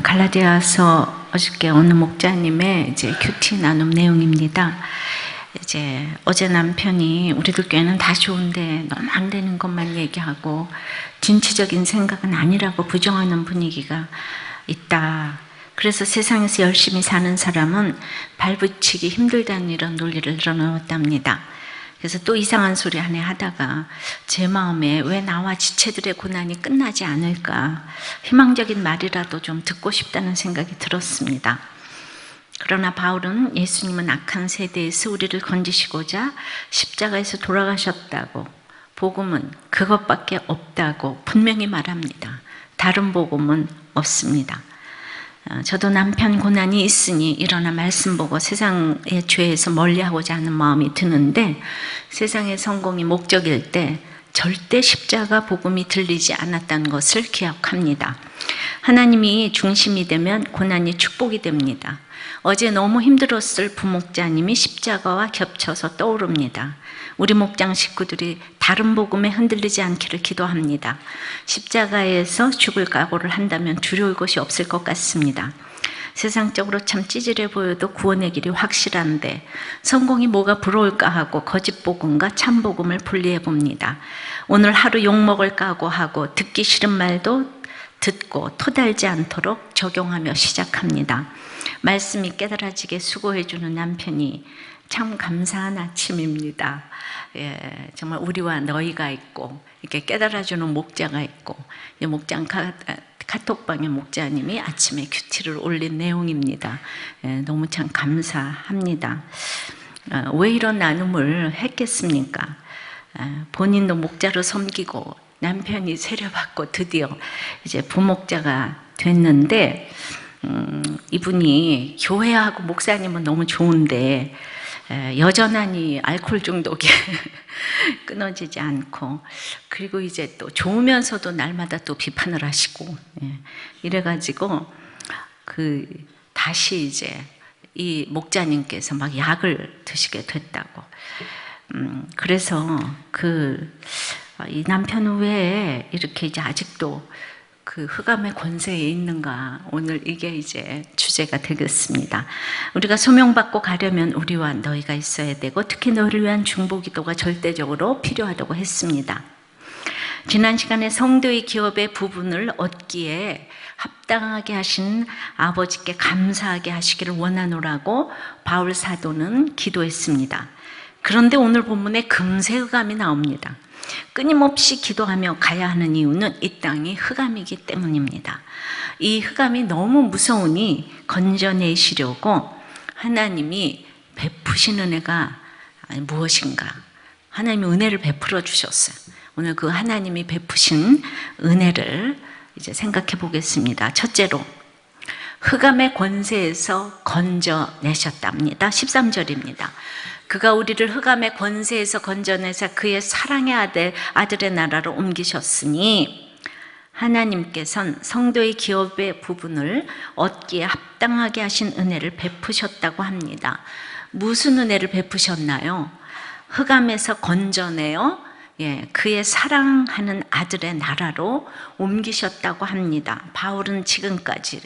갈라디아서 어저께 어느 목자님의 이제 큐티 나눔 내용입니다. 이제 어제 남편이 우리들 교회는 다 좋은데 너무 안 되는 것만 얘기하고 진취적인 생각은 아니라고 부정하는 분위기가 있다. 그래서 세상에서 열심히 사는 사람은 발붙이기 힘들다는 이런 논리를 늘어놓았답니다. 그래서 또 이상한 소리 하나 하다가 제 마음에 왜 나와 지체들의 고난이 끝나지 않을까, 희망적인 말이라도 좀 듣고 싶다는 생각이 들었습니다. 그러나 바울은 예수님은 악한 세대에서 우리를 건지시고자 십자가에서 돌아가셨다고, 복음은 그것밖에 없다고 분명히 말합니다. 다른 복음은 없습니다. 저도 남편 고난이 있으니 일어나 말씀 보고 세상의 죄에서 멀리하고자 하는 마음이 드는데, 세상의 성공이 목적일 때 절대 십자가 복음이 들리지 않았다는 것을 기억합니다. 하나님이 중심이 되면 고난이 축복이 됩니다. 어제 너무 힘들었을 부목자님이 십자가와 겹쳐서 떠오릅니다. 우리 목장 식구들이 다른 복음에 흔들리지 않기를 기도합니다. 십자가에서 죽을 각오를 한다면 두려울 것이 없을 것 같습니다. 세상적으로 참 찌질해 보여도 구원의 길이 확실한데 성공이 뭐가 부러울까 하고 거짓 복음과 참 복음을 분리해 봅니다. 오늘 하루 욕먹을 각오하고 듣기 싫은 말도 듣고 토달지 않도록 적용하며 시작합니다. 말씀이 깨달아지게 수고해주는 남편이 참 감사한 아침입니다. 정말 우리와 너희가 있고 이렇게 깨달아주는 목자가 있고, 이 목장 카톡방의 목자님이 아침에 큐티를 올린 내용입니다. 너무 참 감사합니다. 왜 이런 나눔을 했겠습니까? 본인도 목자로 섬기고 남편이 세례받고 드디어 이제 부목자가 됐는데, 이분이 교회하고 목사님은 너무 좋은데 여전하니 알코올 중독이 끊어지지 않고, 그리고 이제 또 좋으면서도 날마다 또 비판을 하시고, 이래가지고 다시 이제 이 목자님께서 막 약을 드시게 됐다고. 그래서 이 남편은 왜 이렇게 이제 아직도 그 흑암의 권세에 있는가, 오늘 이게 이제 주제가 되겠습니다. 우리가 소명받고 가려면 우리와 너희가 있어야 되고, 특히 너희를 위한 중보기도가 절대적으로 필요하다고 했습니다. 지난 시간에 성도의 기업의 부분을 얻기에 합당하게 하신 아버지께 감사하게 하시기를 원하노라고 바울 사도는 기도했습니다. 그런데 오늘 본문에 금세흑암이 나옵니다. 끊임없이 기도하며 가야 하는 이유는 이 땅이 흑암이기 때문입니다. 이 흑암이 너무 무서우니 건져내시려고 하나님이 베푸신 은혜가 무엇인가? 하나님이 은혜를 베풀어 주셨어요. 오늘 그 하나님이 베푸신 은혜를 이제 생각해 보겠습니다. 첫째로, 흑암의 권세에서 건져내셨답니다. 13절입니다. 그가 우리를 흑암의 권세에서 건져내사 그의 사랑의 아들의 나라로 옮기셨으니, 하나님께서는 성도의 기업의 부분을 얻기에 합당하게 하신 은혜를 베푸셨다고 합니다. 무슨 은혜를 베푸셨나요? 흑암에서 건져내어 그의 사랑하는 아들의 나라로 옮기셨다고 합니다. 바울은 지금까지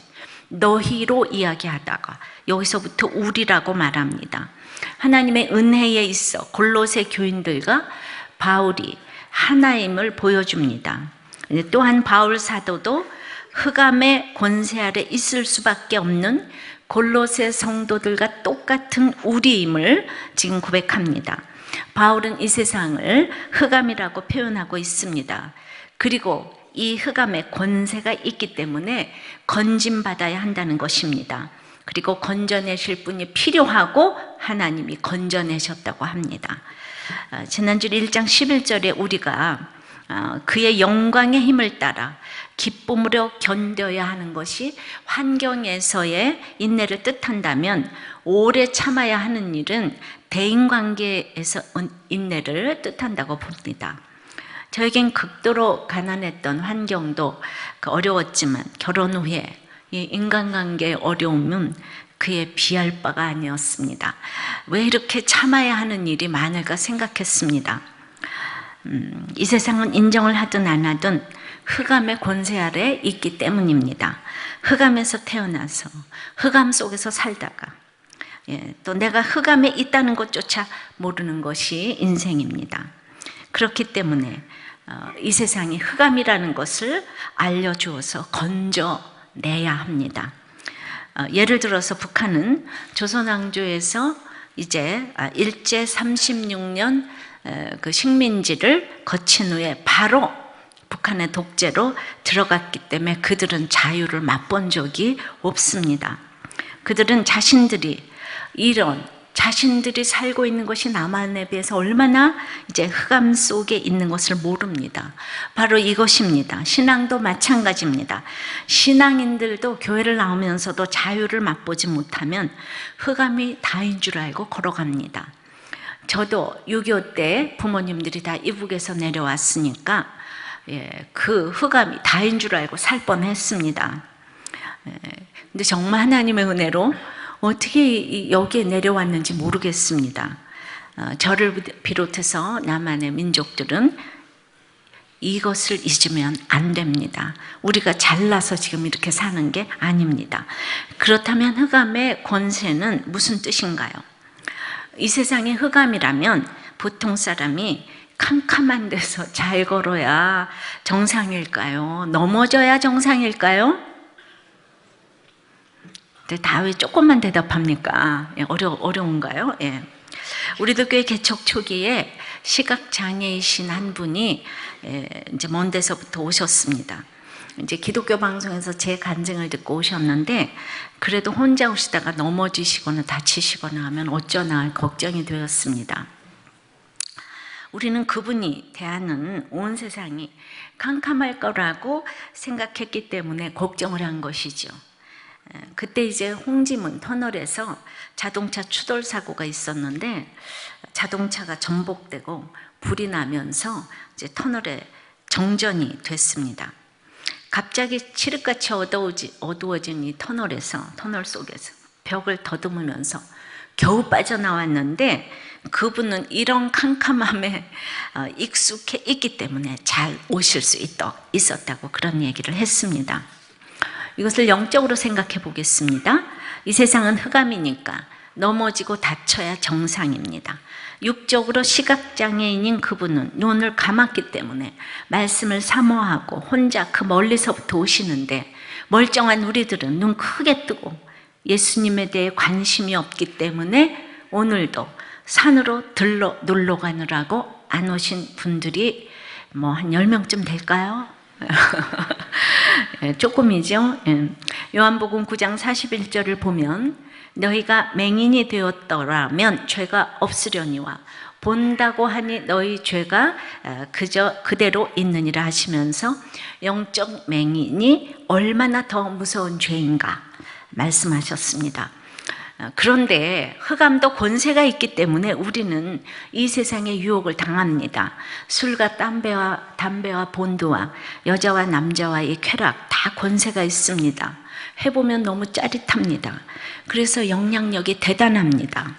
너희로 이야기하다가 여기서부터 우리라고 말합니다. 하나님의 은혜에 있어 골로새 교인들과 바울이 하나임을 보여줍니다. 또한 바울 사도도 흑암의 권세 아래 있을 수밖에 없는 골로새 성도들과 똑같은 우리임을 지금 고백합니다. 바울은 이 세상을 흑암이라고 표현하고 있습니다. 그리고 이 흑암의 권세가 있기 때문에 건짐받아야 한다는 것입니다. 그리고 건져내실 분이 필요하고 하나님이 건져내셨다고 합니다. 지난주 1장 11절에 우리가 그의 영광의 힘을 따라 기쁨으로 견뎌야 하는 것이 환경에서의 인내를 뜻한다면, 오래 참아야 하는 일은 대인관계에서 인내를 뜻한다고 봅니다. 저에겐 극도로 가난했던 환경도 어려웠지만 결혼 후에 이 인간관계의 어려움은 그에 비할 바가 아니었습니다. 왜 이렇게 참아야 하는 일이 많을까 생각했습니다. 이 세상은 인정을 하든 안 하든 흑암의 권세 아래 있기 때문입니다. 흑암에서 태어나서 흑암 속에서 살다가 또 내가 흑암에 있다는 것조차 모르는 것이 인생입니다. 그렇기 때문에 이 세상이 흑암이라는 것을 알려주어서 건져내야 합니다. 예를 들어서 북한은 조선왕조에서 이제 일제 36년 그 식민지를 거친 후에 바로 북한의 독재로 들어갔기 때문에 그들은 자유를 맛본 적이 없습니다. 그들은 자신들이 살고 있는 것이 남한에 비해서 얼마나 이제 흑암 속에 있는 것을 모릅니다. 바로 이것입니다. 신앙도 마찬가지입니다. 신앙인들도 교회를 나오면서도 자유를 맛보지 못하면 흑암이 다인 줄 알고 걸어갑니다. 저도 6.25 때 부모님들이 다 이북에서 내려왔으니까 그 흑암이 다인 줄 알고 살 뻔했습니다. 근데 정말 하나님의 은혜로 어떻게 여기에 내려왔는지 모르겠습니다. 저를 비롯해서 남한의 민족들은 이것을 잊으면 안 됩니다. 우리가 잘나서 지금 이렇게 사는 게 아닙니다. 그렇다면 흑암의 권세는 무슨 뜻인가요? 이 세상의 흑암이라면 보통 사람이 캄캄한 데서 잘 걸어야 정상일까요? 넘어져야 정상일까요? 다 왜 조금만 대답합니까? 어려운가요? 예. 우리들 교회 개척 초기에 시각장애이신 한 분이 이제 먼 데서부터 오셨습니다. 이제 기독교 방송에서 제 간증을 듣고 오셨는데 그래도 혼자 오시다가 넘어지시거나 다치시거나 하면 어쩌나 걱정이 되었습니다. 우리는 그분이 대하는 온 세상이 캄캄할 거라고 생각했기 때문에 걱정을 한 것이죠. 그때 이제 홍지문 터널에서 자동차 추돌 사고가 있었는데 자동차가 전복되고 불이 나면서 이제 터널에 정전이 됐습니다. 갑자기 칠흑같이 어두워진 이 터널 속에서 벽을 더듬으면서 겨우 빠져나왔는데 그분은 이런 캄캄함에 익숙해 있기 때문에 잘 오실 수 있었다고 그런 얘기를 했습니다. 이것을 영적으로 생각해 보겠습니다. 이 세상은 흑암이니까 넘어지고 다쳐야 정상입니다. 육적으로 시각장애인인 그분은 눈을 감았기 때문에 말씀을 사모하고 혼자 그 멀리서부터 오시는데 멀쩡한 우리들은 눈 크게 뜨고 예수님에 대해 관심이 없기 때문에 오늘도 산으로 놀러 가느라고 안 오신 분들이 뭐 한 10명쯤 될까요? 조금이죠. 요한복음 9장 41절을 보면 너희가 맹인이 되었더라면 죄가 없으려니와 본다고 하니 너희 죄가 그대로 있느니라 하시면서 영적 맹인이 얼마나 더 무서운 죄인가 말씀하셨습니다. 그런데 흑암도 권세가 있기 때문에 우리는 이 세상의 유혹을 당합니다. 술과 담배와 본드와 여자와 남자와의 쾌락 다 권세가 있습니다. 해보면 너무 짜릿합니다. 그래서 영향력이 대단합니다.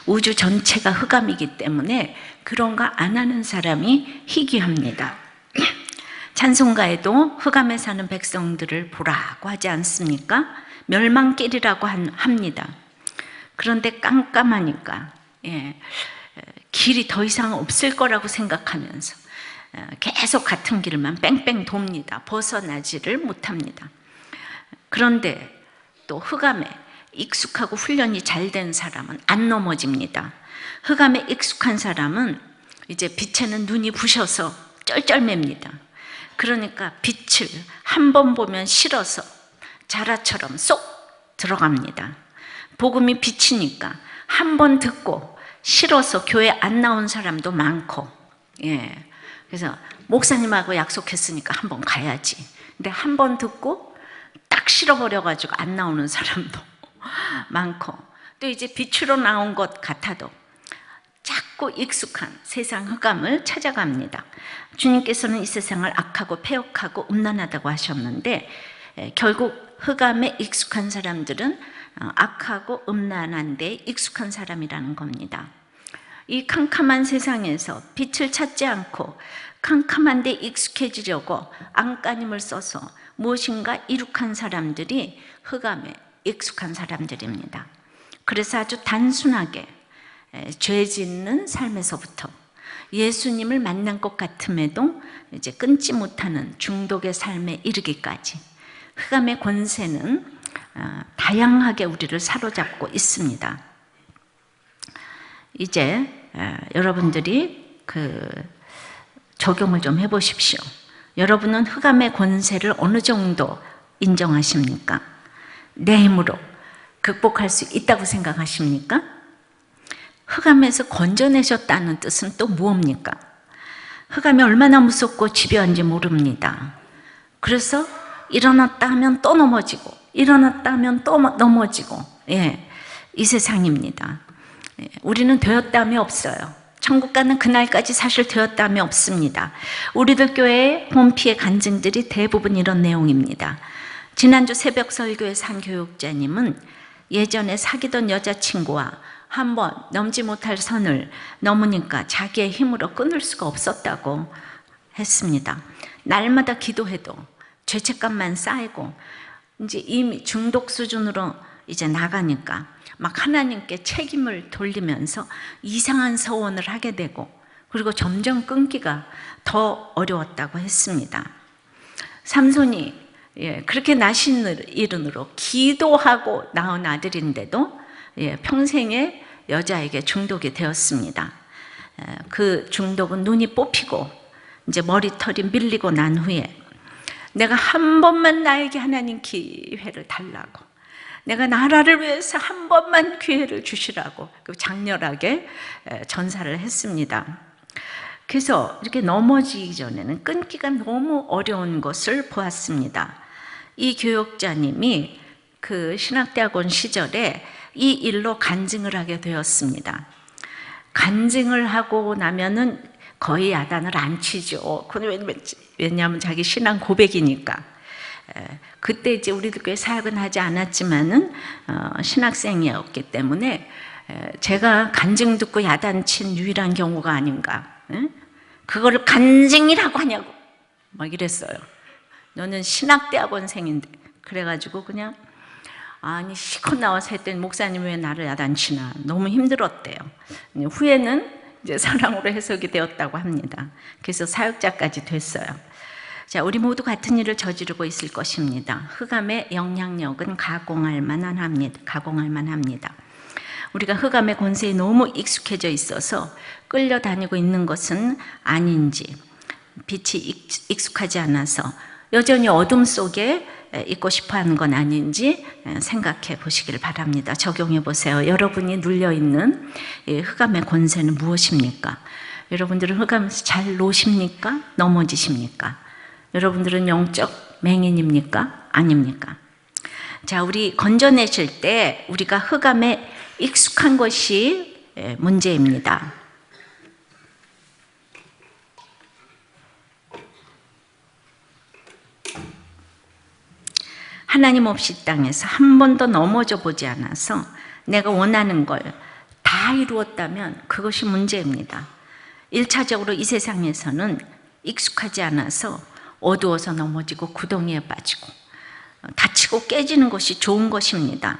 우주 전체가 흑암이기 때문에 그런 거 안 하는 사람이 희귀합니다. 찬송가에도 흑암에 사는 백성들을 보라고 하지 않습니까? 멸망길이라고 합니다. 그런데 깜깜하니까 길이 더 이상 없을 거라고 생각하면서 계속 같은 길만 뺑뺑 돕니다. 벗어나지를 못합니다. 그런데 또 흑암에 익숙하고 훈련이 잘 된 사람은 안 넘어집니다. 흑암에 익숙한 사람은 이제 빛에는 눈이 부셔서 쩔쩔맵니다. 그러니까 빛을 한 번 보면 싫어서 자라처럼 쏙 들어갑니다. 복음이 빛이니까 한 번 듣고 싫어서 교회 안 나온 사람도 많고, 그래서 목사님하고 약속했으니까 한 번 가야지. 근데 한 번 듣고 딱 싫어버려가지고 안 나오는 사람도 많고, 또 이제 빛으로 나온 것 같아도 자꾸 익숙한 세상 흑암을 찾아갑니다. 주님께서는 이 세상을 악하고 패역하고 음란하다고 하셨는데 결국 흑암에 익숙한 사람들은 악하고 음란한 데 익숙한 사람이라는 겁니다. 이 캄캄한 세상에서 빛을 찾지 않고 캄캄한 데 익숙해지려고 안간힘을 써서 무엇인가 이룩한 사람들이 흑암에 익숙한 사람들입니다. 그래서 아주 단순하게 죄 짓는 삶에서부터 예수님을 만난 것 같음에도 이제 끊지 못하는 중독의 삶에 이르기까지 흑암의 권세는 다양하게 우리를 사로잡고 있습니다. 이제 여러분들이 적용을 좀 해보십시오. 여러분은 흑암의 권세를 어느 정도 인정하십니까? 내 힘으로 극복할 수 있다고 생각하십니까? 흑암에서 건져내셨다는 뜻은 또 무엇입니까? 흑암이 얼마나 무섭고 집요한지 모릅니다. 그래서 일어났다 하면 또 넘어지고 일어났다 하면 또 넘어지고 이 세상입니다. 우리는 되었다함이 없어요. 천국 가는 그날까지 사실 되었다함이 없습니다. 우리들 교회의 홈피의 간증들이 대부분 이런 내용입니다. 지난주 새벽 설교에서 한 교육자님은 예전에 사귀던 여자친구와 한번 넘지 못할 선을 넘으니까 자기의 힘으로 끊을 수가 없었다고 했습니다. 날마다 기도해도 죄책감만 쌓이고 이제 이미 중독 수준으로 이제 나가니까 막 하나님께 책임을 돌리면서 이상한 서원을 하게 되고 그리고 점점 끊기가 더 어려웠다고 했습니다. 삼손이 그렇게 나신 이른으로 기도하고 낳은 아들인데도 평생에 여자에게 중독이 되었습니다. 그 중독은 눈이 뽑히고 이제 머리털이 밀리고 난 후에 내가 한 번만 나에게 하나님 기회를 달라고, 내가 나라를 위해서 한 번만 기회를 주시라고 장렬하게 전사를 했습니다. 그래서 이렇게 넘어지기 전에는 끊기가 너무 어려운 것을 보았습니다. 이 교육자님이 그 신학대학원 시절에 이 일로 간증을 하게 되었습니다. 간증을 하고 나면은 거의 야단을 안 치죠. 왜냐하면 자기 신앙 고백이니까. 그때 이제 우리들 교회 사역은 하지 않았지만은 신학생이었기 때문에 제가 간증 듣고 야단 친 유일한 경우가 아닌가. 그거를 간증이라고 하냐고 막 이랬어요. 너는 신학대학원생인데. 그래가지고 그냥 아니 시컷 나와서 했더니 목사님 왜 나를 야단치나 너무 힘들었대요. 후에는 이제 사랑으로 해석이 되었다고 합니다. 그래서 사역자까지 됐어요. 자, 우리 모두 같은 일을 저지르고 있을 것입니다. 흑암의 영향력은 가공할 만합니다. 우리가 흑암의 권세에 너무 익숙해져 있어서 끌려다니고 있는 것은 아닌지, 빛이 익숙하지 않아서 여전히 어둠 속에 있고 싶어 하는 건 아닌지 생각해 보시길 바랍니다. 적용해 보세요. 여러분이 눌려있는 흑암의 권세는 무엇입니까? 여러분들은 흑암에서 잘 노십니까? 넘어지십니까? 여러분들은 영적 맹인입니까? 아닙니까? 자, 우리 건져내실 때 우리가 흑암에 익숙한 것이 문제입니다. 하나님 없이 이 땅에서 한 번도 넘어져 보지 않아서 내가 원하는 걸 다 이루었다면 그것이 문제입니다. 1차적으로 이 세상에서는 익숙하지 않아서 어두워서 넘어지고 구덩이에 빠지고 다치고 깨지는 것이 좋은 것입니다.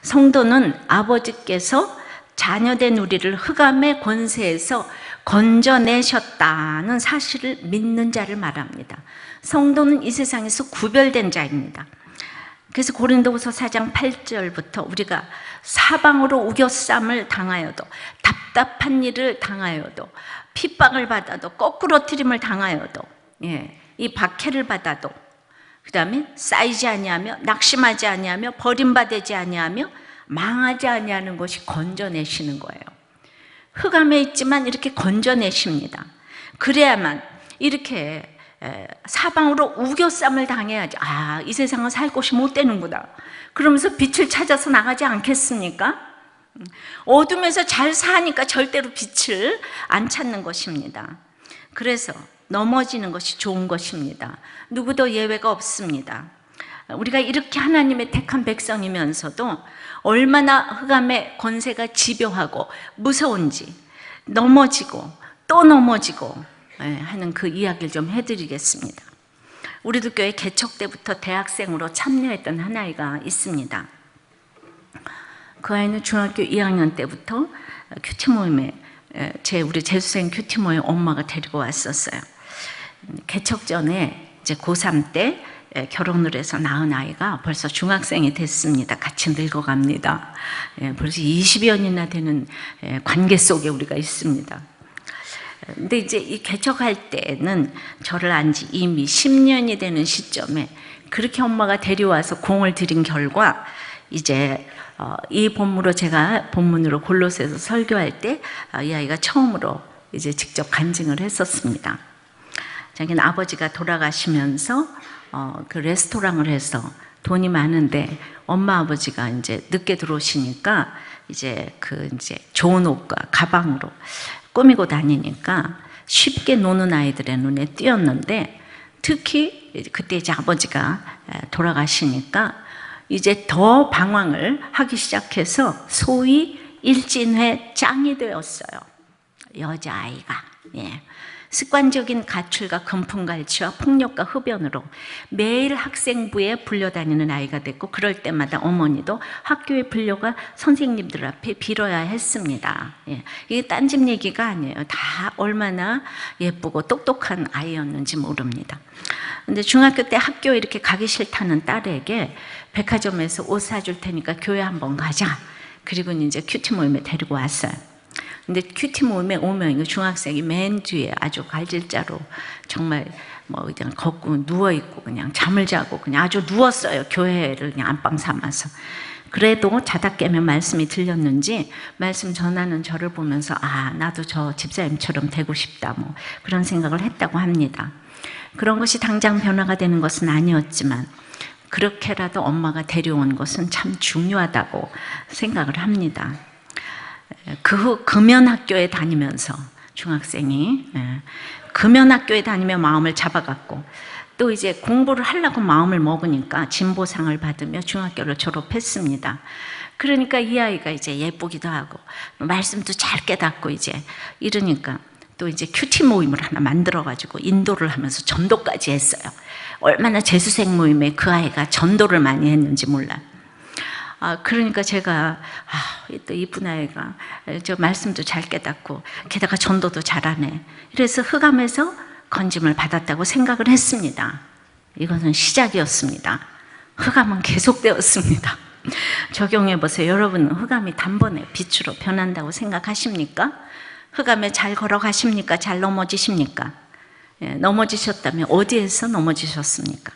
성도는 아버지께서 자녀된 우리를 흑암의 권세에서 건져내셨다는 사실을 믿는 자를 말합니다. 성도는 이 세상에서 구별된 자입니다. 그래서 고린도후서 4장 8절부터 우리가 사방으로 우겨쌈을 당하여도, 답답한 일을 당하여도, 핍박을 받아도, 거꾸로 트림을 당하여도, 이 박해를 받아도, 그 다음에 쌓이지 아니하며, 낙심하지 아니하며, 버림받지 아니하며, 망하지 아니하는 것이 건져내시는 거예요. 흑암에 있지만 이렇게 건져내십니다. 그래야만 이렇게 사방으로 우겨쌈을 당해야지. 아, 이 세상은 살 곳이 못 되는구나. 그러면서 빛을 찾아서 나가지 않겠습니까? 어둠에서 잘 사니까 절대로 빛을 안 찾는 것입니다. 그래서 넘어지는 것이 좋은 것입니다. 누구도 예외가 없습니다. 우리가 이렇게 하나님의 택한 백성이면서도 얼마나 흑암의 권세가 집요하고 무서운지, 넘어지고 또 넘어지고 하는 그 이야기를 좀 해드리겠습니다. 우리도 교회 개척 때부터 대학생으로 참여했던 한 아이가 있습니다. 그 아이는 중학교 2학년 때부터 큐티 모임에 우리 재수생 큐티 모임 엄마가 데리고 왔었어요. 개척 전에 이제 고3 때 결혼을 해서 낳은 아이가 벌써 중학생이 됐습니다. 같이 늙어갑니다. 벌써 20여 년이나 되는 관계 속에 우리가 있습니다. 근데 이제 이 개척할 때는 저를 안 지 이미 10년이 되는 시점에 그렇게 엄마가 데려와서 공을 들인 결과 이제 이 본문으로 골로새서 설교할 때 이 아이가 처음으로 이제 직접 간증을 했었습니다. 자기는 아버지가 돌아가시면서 그 레스토랑을 해서 돈이 많은데 엄마 아버지가 이제 늦게 들어오시니까 이제 좋은 옷과 가방으로 꾸미고 다니니까 쉽게 노는 아이들의 눈에 띄었는데, 특히 그때 이제 아버지가 돌아가시니까 이제 더 방황을 하기 시작해서 소위 일진회 짱이 되었어요. 여자아이가. 습관적인 가출과 금품갈취와 폭력과 흡연으로 매일 학생부에 불려다니는 아이가 됐고, 그럴 때마다 어머니도 학교에 불려가 선생님들 앞에 빌어야 했습니다. 이게 딴집 얘기가 아니에요. 다 얼마나 예쁘고 똑똑한 아이였는지 모릅니다. 근데 중학교 때 학교에 이렇게 가기 싫다는 딸에게 백화점에서 옷 사줄 테니까 교회 한번 가자. 그리고 이제 큐티 모임에 데리고 왔어요. 근데 큐티 모임에 오면 중학생이 맨 뒤에 아주 갈질자로 정말 그냥 걷고 누워있고 그냥 잠을 자고 그냥 아주 누웠어요. 교회를 그냥 안방 삼아서. 그래도 자다 깨면 말씀이 들렸는지 말씀 전하는 저를 보면서 나도 저 집사님처럼 되고 싶다 그런 생각을 했다고 합니다. 그런 것이 당장 변화가 되는 것은 아니었지만 그렇게라도 엄마가 데려온 것은 참 중요하다고 생각을 합니다. 그 후 금연학교에 다니면서 중학생이 금연학교에 다니며 마음을 잡아갔고, 또 이제 공부를 하려고 마음을 먹으니까 진보상을 받으며 중학교를 졸업했습니다. 그러니까 이 아이가 이제 예쁘기도 하고 말씀도 잘 깨닫고 이제 이러니까 또 이제 큐티 모임을 하나 만들어가지고 인도를 하면서 전도까지 했어요. 얼마나 재수생 모임에 그 아이가 전도를 많이 했는지 몰라요. 그러니까 제가 또 이쁜 아이가 저 말씀도 잘 깨닫고 게다가 전도도 잘하네. 그래서 흑암에서 건짐을 받았다고 생각을 했습니다. 이것은 시작이었습니다. 흑암은 계속되었습니다. 적용해 보세요. 여러분은 흑암이 단번에 빛으로 변한다고 생각하십니까? 흑암에 잘 걸어가십니까? 잘 넘어지십니까? 넘어지셨다면 어디에서 넘어지셨습니까?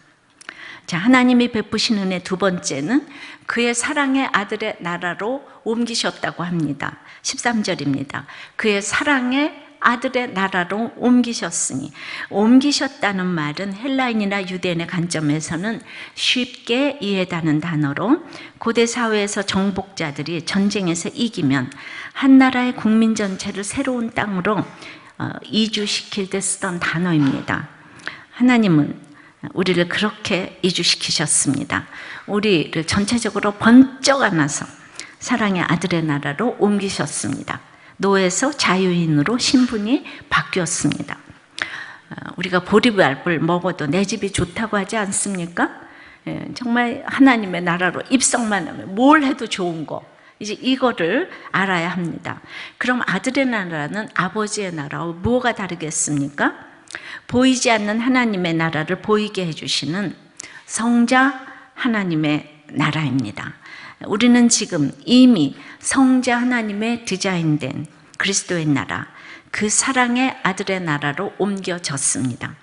자, 하나님이 베푸신 은혜 두 번째는 그의 사랑의 아들의 나라로 옮기셨다고 합니다. 13절입니다. 그의 사랑의 아들의 나라로 옮기셨으니, 옮기셨다는 말은 헬라인이나 유대인의 관점에서는 쉽게 이해되는 단어로 고대 사회에서 정복자들이 전쟁에서 이기면 한 나라의 국민 전체를 새로운 땅으로 이주시킬 때 쓰던 단어입니다. 하나님은 우리를 그렇게 이주시키셨습니다. 우리를 전체적으로 번쩍 안아서 사랑의 아들의 나라로 옮기셨습니다. 노예에서 자유인으로 신분이 바뀌었습니다. 우리가 보리밥을 먹어도 내 집이 좋다고 하지 않습니까? 정말 하나님의 나라로 입성만 하면 뭘 해도 좋은 거, 이제 이거를 알아야 합니다. 그럼 아들의 나라는 아버지의 나라와 뭐가 다르겠습니까? 보이지 않는 하나님의 나라를 보이게 해주시는 성자 하나님의 나라입니다. 우리는 지금 이미 성자 하나님의 디자인된 그리스도의 나라, 그 사랑의 아들의 나라로 옮겨졌습니다.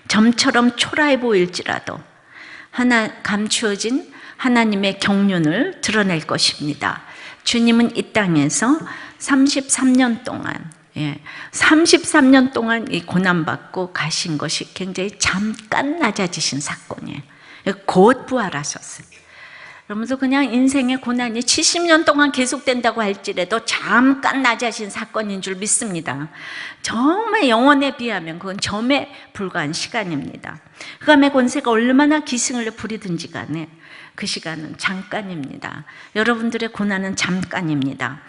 점처럼 초라해 보일지라도 감추어진 하나님의 경륜을 드러낼 것입니다. 주님은 이 땅에서 33년 동안 이 고난받고 가신 것이 굉장히 잠깐 낮아지신 사건이에요. 곧 부활하셨어요. 그러면서 그냥 인생의 고난이 70년 동안 계속된다고 할지라도 잠깐 낮아진 사건인 줄 믿습니다. 정말 영원에 비하면 그건 점에 불과한 시간입니다. 흑암의 권세가 얼마나 기승을 부리든지 간에 그 시간은 잠깐입니다. 여러분들의 고난은 잠깐입니다.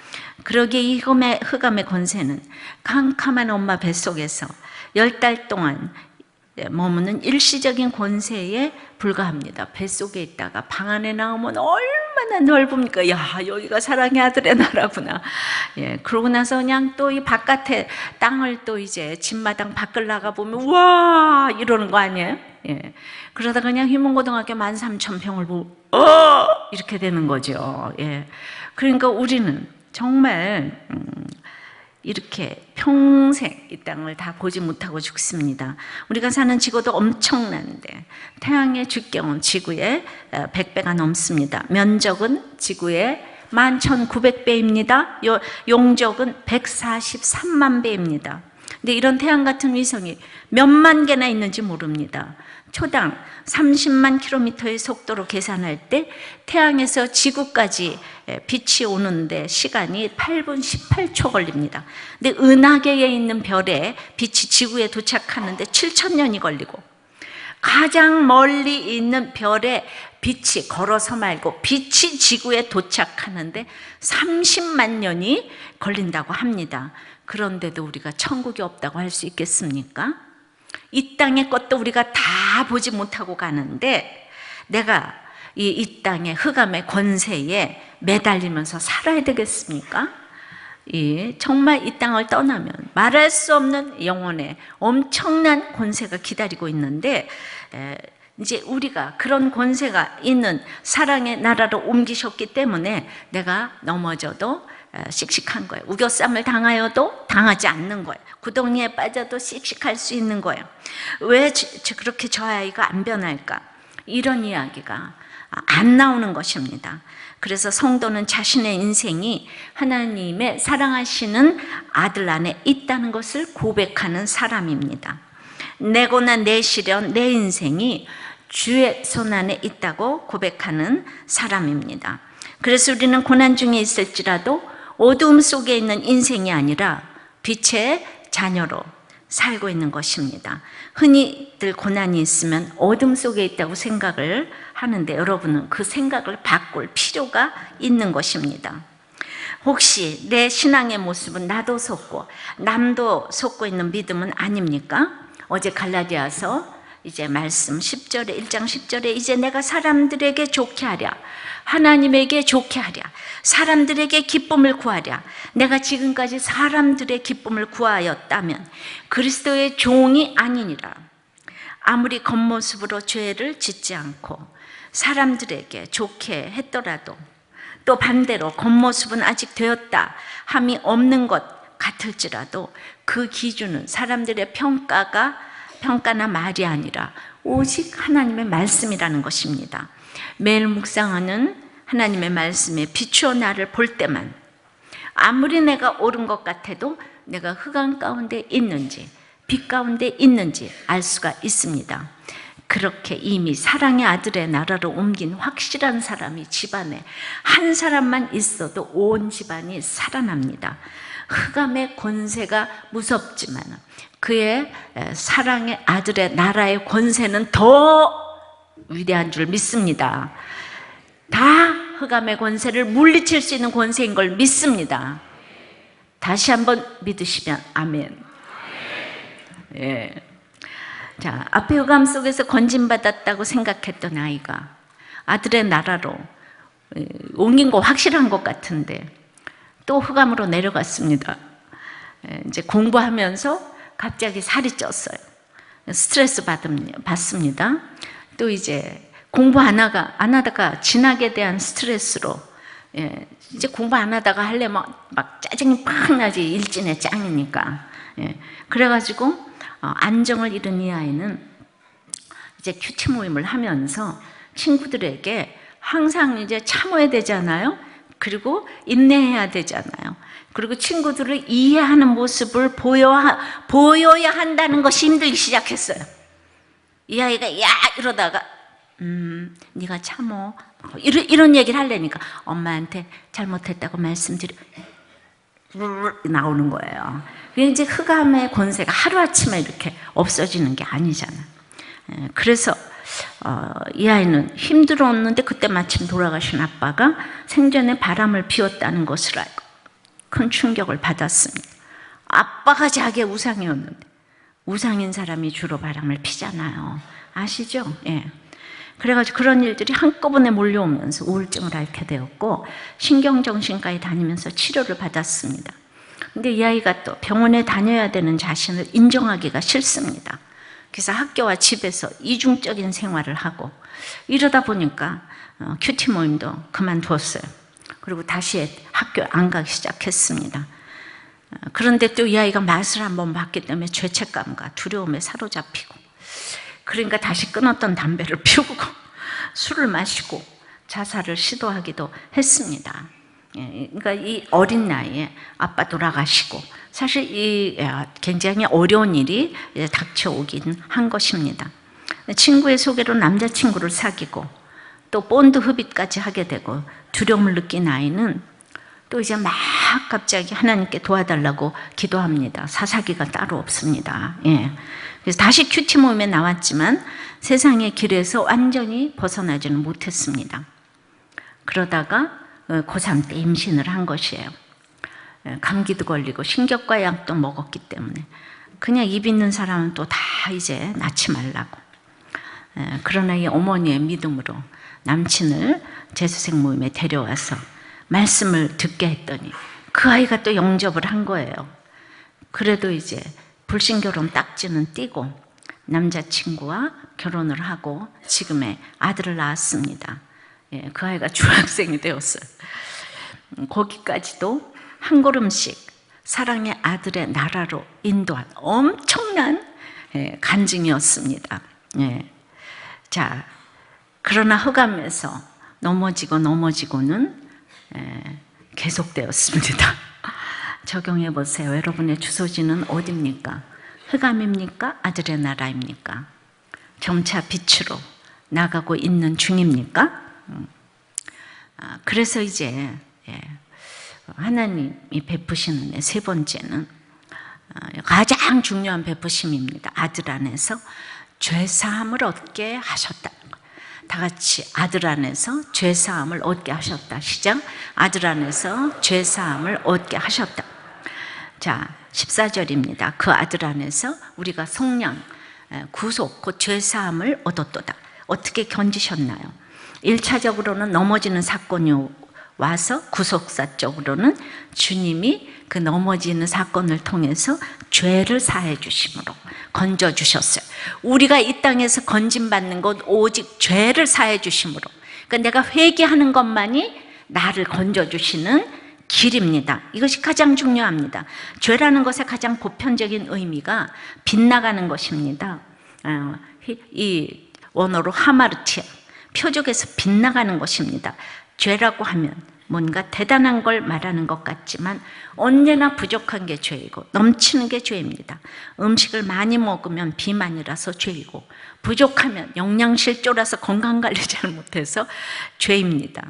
그러기에 이 흑암의 권세는 캄캄한 엄마 뱃속에서 10달 동안 머무는 일시적인 권세에 불과합니다. 뱃속에 있다가 방 안에 나오면 얼마나 넓습니까? 야, 여기가 사랑의 아들의 나라구나. 예, 그러고 나서 그냥 또 이 바깥에 땅을 또 이제 집마당 밖을 나가 보면 와 이러는 거 아니에요? 예, 그러다 그냥 휘문고등학교 13,000평을 보고 이렇게 되는 거죠. 예, 그러니까 우리는 정말 이렇게 평생 이 땅을 다 보지 못하고 죽습니다. 우리가 사는 지구도 엄청난데 태양의 주경은 지구의 100배가 넘습니다. 면적은 지구의 11,900배입니다. 용적은 143만 배입니다. 근데 이런 태양 같은 위성이 몇만 개나 있는지 모릅니다. 초당 30만 킬로미터의 속도로 계산할 때 태양에서 지구까지 빛이 오는데 시간이 8분 18초 걸립니다. 근데 은하계에 있는 별에 빛이 지구에 도착하는데 7,000년이 걸리고 가장 멀리 있는 별에 빛이 걸어서 말고 빛이 지구에 도착하는데 30만 년이 걸린다고 합니다. 그런데도 우리가 천국이 없다고 할 수 있겠습니까? 이 땅의 것도 우리가 다 보지 못하고 가는데 내가 이 땅의 흑암의 권세에 매달리면서 살아야 되겠습니까? 정말 이 땅을 떠나면 말할 수 없는 영혼의 엄청난 권세가 기다리고 있는데 이제 우리가 그런 권세가 있는 사랑의 나라로 옮기셨기 때문에 내가 넘어져도 씩씩한 거예요. 우겨쌈을 당하여도 당하지 않는 거예요. 구덩이에 빠져도 씩씩할 수 있는 거예요. 왜 그렇게 저 아이가 안 변할까? 이런 이야기가 안 나오는 것입니다. 그래서 성도는 자신의 인생이 하나님의 사랑하시는 아들 안에 있다는 것을 고백하는 사람입니다. 내고나 내 시련, 내 인생이 주의 손 안에 있다고 고백하는 사람입니다. 그래서 우리는 고난 중에 있을지라도 어두움 속에 있는 인생이 아니라 빛의 자녀로 살고 있는 것입니다. 흔히들 고난이 있으면 어둠 속에 있다고 생각을 하는데 여러분은 그 생각을 바꿀 필요가 있는 것입니다. 혹시 내 신앙의 모습은 나도 속고 남도 속고 있는 믿음은 아닙니까? 어제 갈라디아서 이제 말씀 10절에 1장 10절에 이제 내가 사람들에게 좋게 하랴 하나님에게 좋게 하랴 사람들에게 기쁨을 구하랴 내가 지금까지 사람들의 기쁨을 구하였다면 그리스도의 종이 아니니라. 아무리 겉모습으로 죄를 짓지 않고 사람들에게 좋게 했더라도 또 반대로 겉모습은 아직 되었다 함이 없는 것 같을지라도 그 기준은 사람들의 평가나 말이 아니라 오직 하나님의 말씀이라는 것입니다. 매일 묵상하는 하나님의 말씀에 비추어 나를 볼 때만 아무리 내가 옳은 것 같아도 내가 흑암 가운데 있는지 빛 가운데 있는지 알 수가 있습니다. 그렇게 이미 사랑의 아들의 나라로 옮긴 확실한 사람이 집안에 한 사람만 있어도 온 집안이 살아납니다. 흑암의 권세가 무섭지만 그의 사랑의 아들의 나라의 권세는 더 위대한 줄 믿습니다. 다 흑암의 권세를 물리칠 수 있는 권세인 걸 믿습니다. 다시 한번 믿으시면 아멘. 예. 자, 앞에 흑암 속에서 건진받았다고 생각했던 아이가 아들의 나라로 옮긴 거 확실한 것 같은데 또 흑암으로 내려갔습니다. 이제 공부하면서 갑자기 살이 쪘어요. 스트레스 받습니다. 또 이제 공부 안 하다가 진학에 대한 스트레스로 이제 공부 안 하다가 하려면 막 짜증이 팍 나지. 일진의 짱이니까. 그래가지고 안정을 잃은 이 아이는 이제 큐티 모임을 하면서 친구들에게 항상 이제 참아야 되잖아요. 그리고 인내해야 되잖아요. 그리고 친구들을 이해하는 모습을 보여야 한다는 것이 힘들기 시작했어요. 이 아이가 야 이러다가 네가 참어 이런 얘기를 하려니까 엄마한테 잘못했다고 나오는 거예요. 이제 흑암의 권세가 하루아침에 이렇게 없어지는 게 아니잖아요. 그래서 이 아이는 힘들었는데 그때 마침 돌아가신 아빠가 생전에 바람을 피웠다는 것을 알고 큰 충격을 받았습니다. 아빠가 자기의 우상이었는데, 우상인 사람이 주로 바람을 피잖아요. 아시죠? 예. 그래가지고 그런 일들이 한꺼번에 몰려오면서 우울증을 앓게 되었고 신경정신과에 다니면서 치료를 받았습니다. 근데 이 아이가 또 병원에 다녀야 되는 자신을 인정하기가 싫습니다. 그래서 학교와 집에서 이중적인 생활을 하고 이러다 보니까 큐티 모임도 그만두었어요. 그리고 다시 학교 안 가기 시작했습니다. 그런데 또 이 아이가 맛을 한번 봤기 때문에 죄책감과 두려움에 사로잡히고, 그러니까 다시 끊었던 담배를 피우고 술을 마시고 자살을 시도하기도 했습니다. 그러니까 이 어린 나이에 아빠 돌아가시고 사실 이 굉장히 어려운 일이 닥쳐오긴 한 것입니다. 친구의 소개로 남자친구를 사귀고 또 본드 흡입까지 하게 되고 두려움을 느낀 아이는 또 이제 막 갑자기 하나님께 도와달라고 기도합니다. 사사기가 따로 없습니다. 예. 그래서 다시 큐티 모임에 나왔지만 세상의 길에서 완전히 벗어나지는 못했습니다. 그러다가 고3 때 임신을 한 것이에요. 감기도 걸리고 신경과 약도 먹었기 때문에 그냥 입 있는 사람은 또 다 이제 낳지 말라고. 그러나 이 어머니의 믿음으로 남친을 재수생 모임에 데려와서 말씀을 듣게 했더니 그 아이가 또 영접을 한 거예요. 그래도 이제 불신결혼 딱지는 띄고 남자친구와 결혼을 하고 지금의 아들을 낳았습니다. 그 아이가 중학생이 되었어요. 거기까지도 한 걸음씩 사랑의 아들의 나라로 인도한 엄청난 간증이었습니다. 자, 그러나 흑암에서 넘어지고는 계속되었습니다. 적용해 보세요. 여러분의 주소지는 어디입니까? 흑암입니까? 아들의 나라입니까? 점차 빛으로 나가고 있는 중입니까? 그래서 이제 하나님이 베푸시는 세 번째는 가장 중요한 베푸심입니다. 아들 안에서 죄사함을 얻게 하셨다는 것. 다 같이 아들 안에서 죄사함을 얻게 하셨다. 시작. 아들 안에서 죄사함을 얻게 하셨다. 자, 14절입니다. 그 아들 안에서 우리가 속량, 구속, 곧 죄사함을 얻었도다. 어떻게 견디셨나요? 1차적으로는 넘어지는 사건이 와서 구속사적으로는 주님이 그 넘어지는 사건을 통해서 죄를 사해 주심으로 건져 주셨어요. 우리가 이 땅에서 건짐받는 것 오직 죄를 사해 주심으로. 그러니까 내가 회개하는 것만이 나를 건져 주시는 길입니다. 이것이 가장 중요합니다. 죄라는 것의 가장 보편적인 의미가 빗나가는 것입니다. 이 원어로 하마르티아, 표적에서 빗나가는 것입니다. 죄라고 하면 뭔가 대단한 걸 말하는 것 같지만 언제나 부족한 게 죄이고 넘치는 게 죄입니다. 음식을 많이 먹으면 비만이라서 죄이고 부족하면 영양실조라서 건강관리 잘 못해서 죄입니다.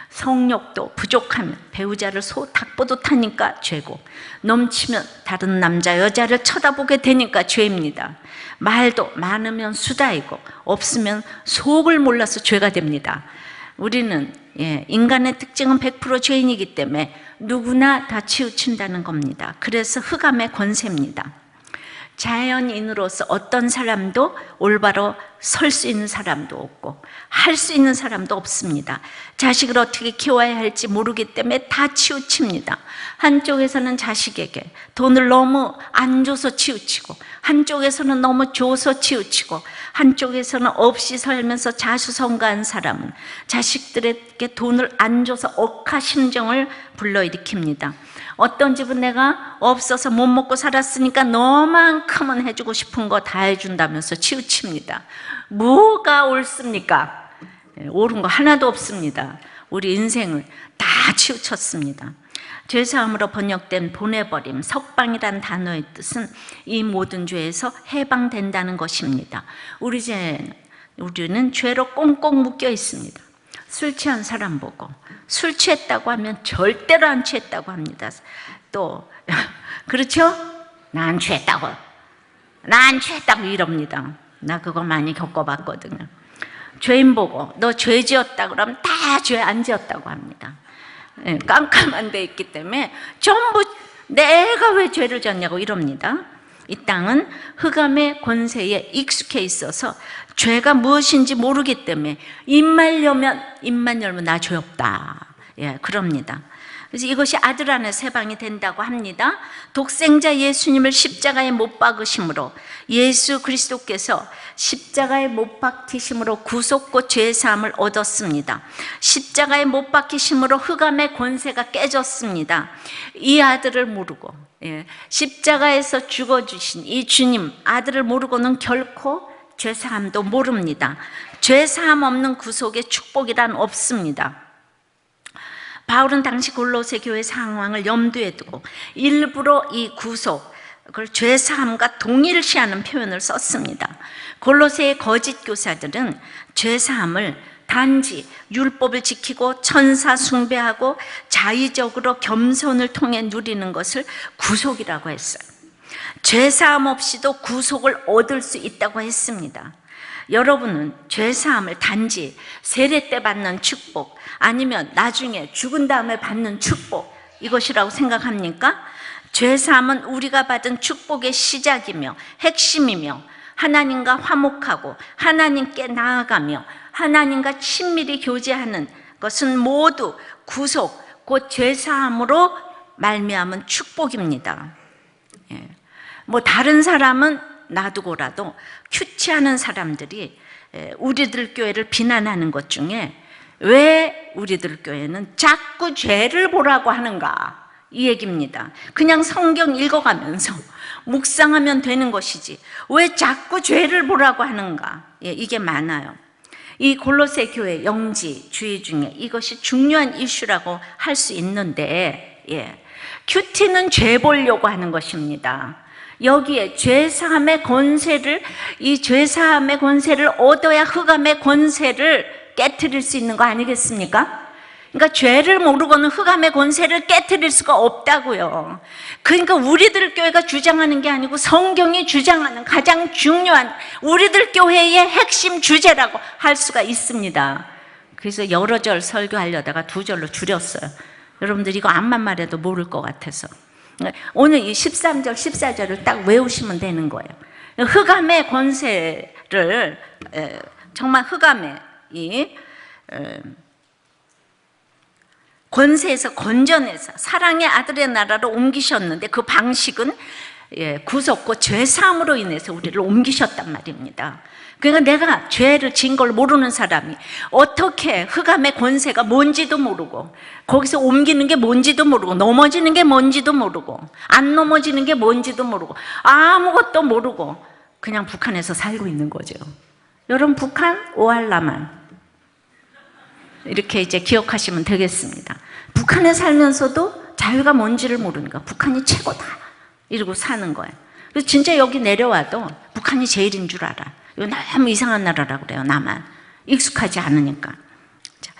성욕도 부족하면 배우자를 닭보듯하니까 죄고 넘치면 다른 남자 여자를 쳐다보게 되니까 죄입니다. 말도 많으면 수다이고 없으면 속을 몰라서 죄가 됩니다. 우리는 인간의 특징은 100% 죄인이기 때문에 누구나 다 치우친다는 겁니다. 그래서 흑암의 권세입니다. 자연인으로서 어떤 사람도 올바로 설 수 있는 사람도 없고 할 수 있는 사람도 없습니다. 자식을 어떻게 키워야 할지 모르기 때문에 다 치우칩니다. 한쪽에서는 자식에게 돈을 너무 안 줘서 치우치고 한쪽에서는 너무 줘서 치우치고 한쪽에서는 없이 살면서 자수성가한 사람은 자식들에게 돈을 안 줘서 억하심정을 불러일으킵니다. 어떤 집은 내가 없어서 못 먹고 살았으니까 너만큼은 해주고 싶은 거 다 해준다면서 치우칩니다. 뭐가 옳습니까? 옳은 거 하나도 없습니다. 우리 인생을 다 치우쳤습니다. 죄사함으로 번역된 보내버림, 석방이란 단어의 뜻은 이 모든 죄에서 해방된다는 것입니다. 우리는 죄로 꽁꽁 묶여 있습니다. 술 취한 사람 보고 술 취했다고 하면 절대로 안 취했다고 합니다. 또 그렇죠? 나 안 취했다고 이럽니다. 나 그거 많이 겪어봤거든요. 죄인 보고 너 죄 지었다 그러면 다 죄 안 지었다고 합니다. 깜깜한 데 있기 때문에 전부 내가 왜 죄를 졌냐고 이럽니다. 이 땅은 흑암의 권세에 익숙해 있어서 죄가 무엇인지 모르기 때문에 입만 열면 나 죄 없다. 그럽니다. 그래서 이것이 아들 안에서 해방이 된다고 합니다. 독생자 예수님을 십자가에 못 박으심으로 예수 그리스도께서 십자가에 못 박히심으로 구속과 죄사함을 얻었습니다. 십자가에 못 박히심으로 흑암의 권세가 깨졌습니다. 이 아들을 모르고 십자가에서 죽어주신 이 주님 아들을 모르고는 결코 죄사함도 모릅니다. 죄사함 없는 구속의 축복이란 없습니다. 바울은 당시 골로새 교회 상황을 염두에 두고 일부러 이 구속을 죄사함과 동일시하는 표현을 썼습니다. 골로새의 거짓 교사들은 죄사함을 단지 율법을 지키고 천사 숭배하고 자의적으로 겸손을 통해 누리는 것을 구속이라고 했어요. 죄사함 없이도 구속을 얻을 수 있다고 했습니다. 여러분은 죄사함을 단지 세례 때 받는 축복 아니면 나중에 죽은 다음에 받는 축복 이것이라고 생각합니까? 죄사함은 우리가 받은 축복의 시작이며 핵심이며 하나님과 화목하고 하나님께 나아가며 하나님과 친밀히 교제하는 것은 모두 구속 곧 죄사함으로 말미암은 축복입니다. 뭐 다른 사람은 놔두고라도 큐티하는 사람들이 우리들 교회를 비난하는 것 중에 왜 우리들 교회는 자꾸 죄를 보라고 하는가 이 얘기입니다. 그냥 성경 읽어가면서 묵상하면 되는 것이지 왜 자꾸 죄를 보라고 하는가 이게 많아요. 이 골로새 교회 영지 주의 중에 이것이 중요한 이슈라고 할 수 있는데 큐티는 죄 보려고 하는 것입니다. 여기에 죄사함의 권세를 이 죄사함의 권세를 얻어야 흑암의 권세를 깨트릴 수 있는 거 아니겠습니까? 그러니까 죄를 모르고는 흑암의 권세를 깨트릴 수가 없다고요. 그러니까 우리들 교회가 주장하는 게 아니고 성경이 주장하는 가장 중요한 우리들 교회의 핵심 주제라고 할 수가 있습니다. 그래서 여러 절 설교하려다가 2절로 줄였어요. 여러분들 이거 암만 말해도 모를 것 같아서 오늘 이 13절, 14절을 딱 외우시면 되는 거예요. 흑암의 권세를 정말 흑암의 이 권세에서 건져내서 사랑의 아들의 나라로 옮기셨는데 그 방식은 구속과 죄사함으로 인해서 우리를 옮기셨단 말입니다. 그러니까 내가 죄를 진 걸 모르는 사람이 어떻게 흑암의 권세가 뭔지도 모르고 거기서 옮기는 게 뭔지도 모르고 넘어지는 게 뭔지도 모르고 안 넘어지는 게 뭔지도 모르고 아무것도 모르고 그냥 북한에서 살고 있는 거죠. 여러분 북한 오할라만 이렇게 이제 기억하시면 되겠습니다. 북한에 살면서도 자유가 뭔지를 모르니까 북한이 최고다 이러고 사는 거예요. 그래서 진짜 여기 내려와도 북한이 제일인 줄 알아. 이거 너무 이상한 나라라고 그래요. 나만 익숙하지 않으니까. 자,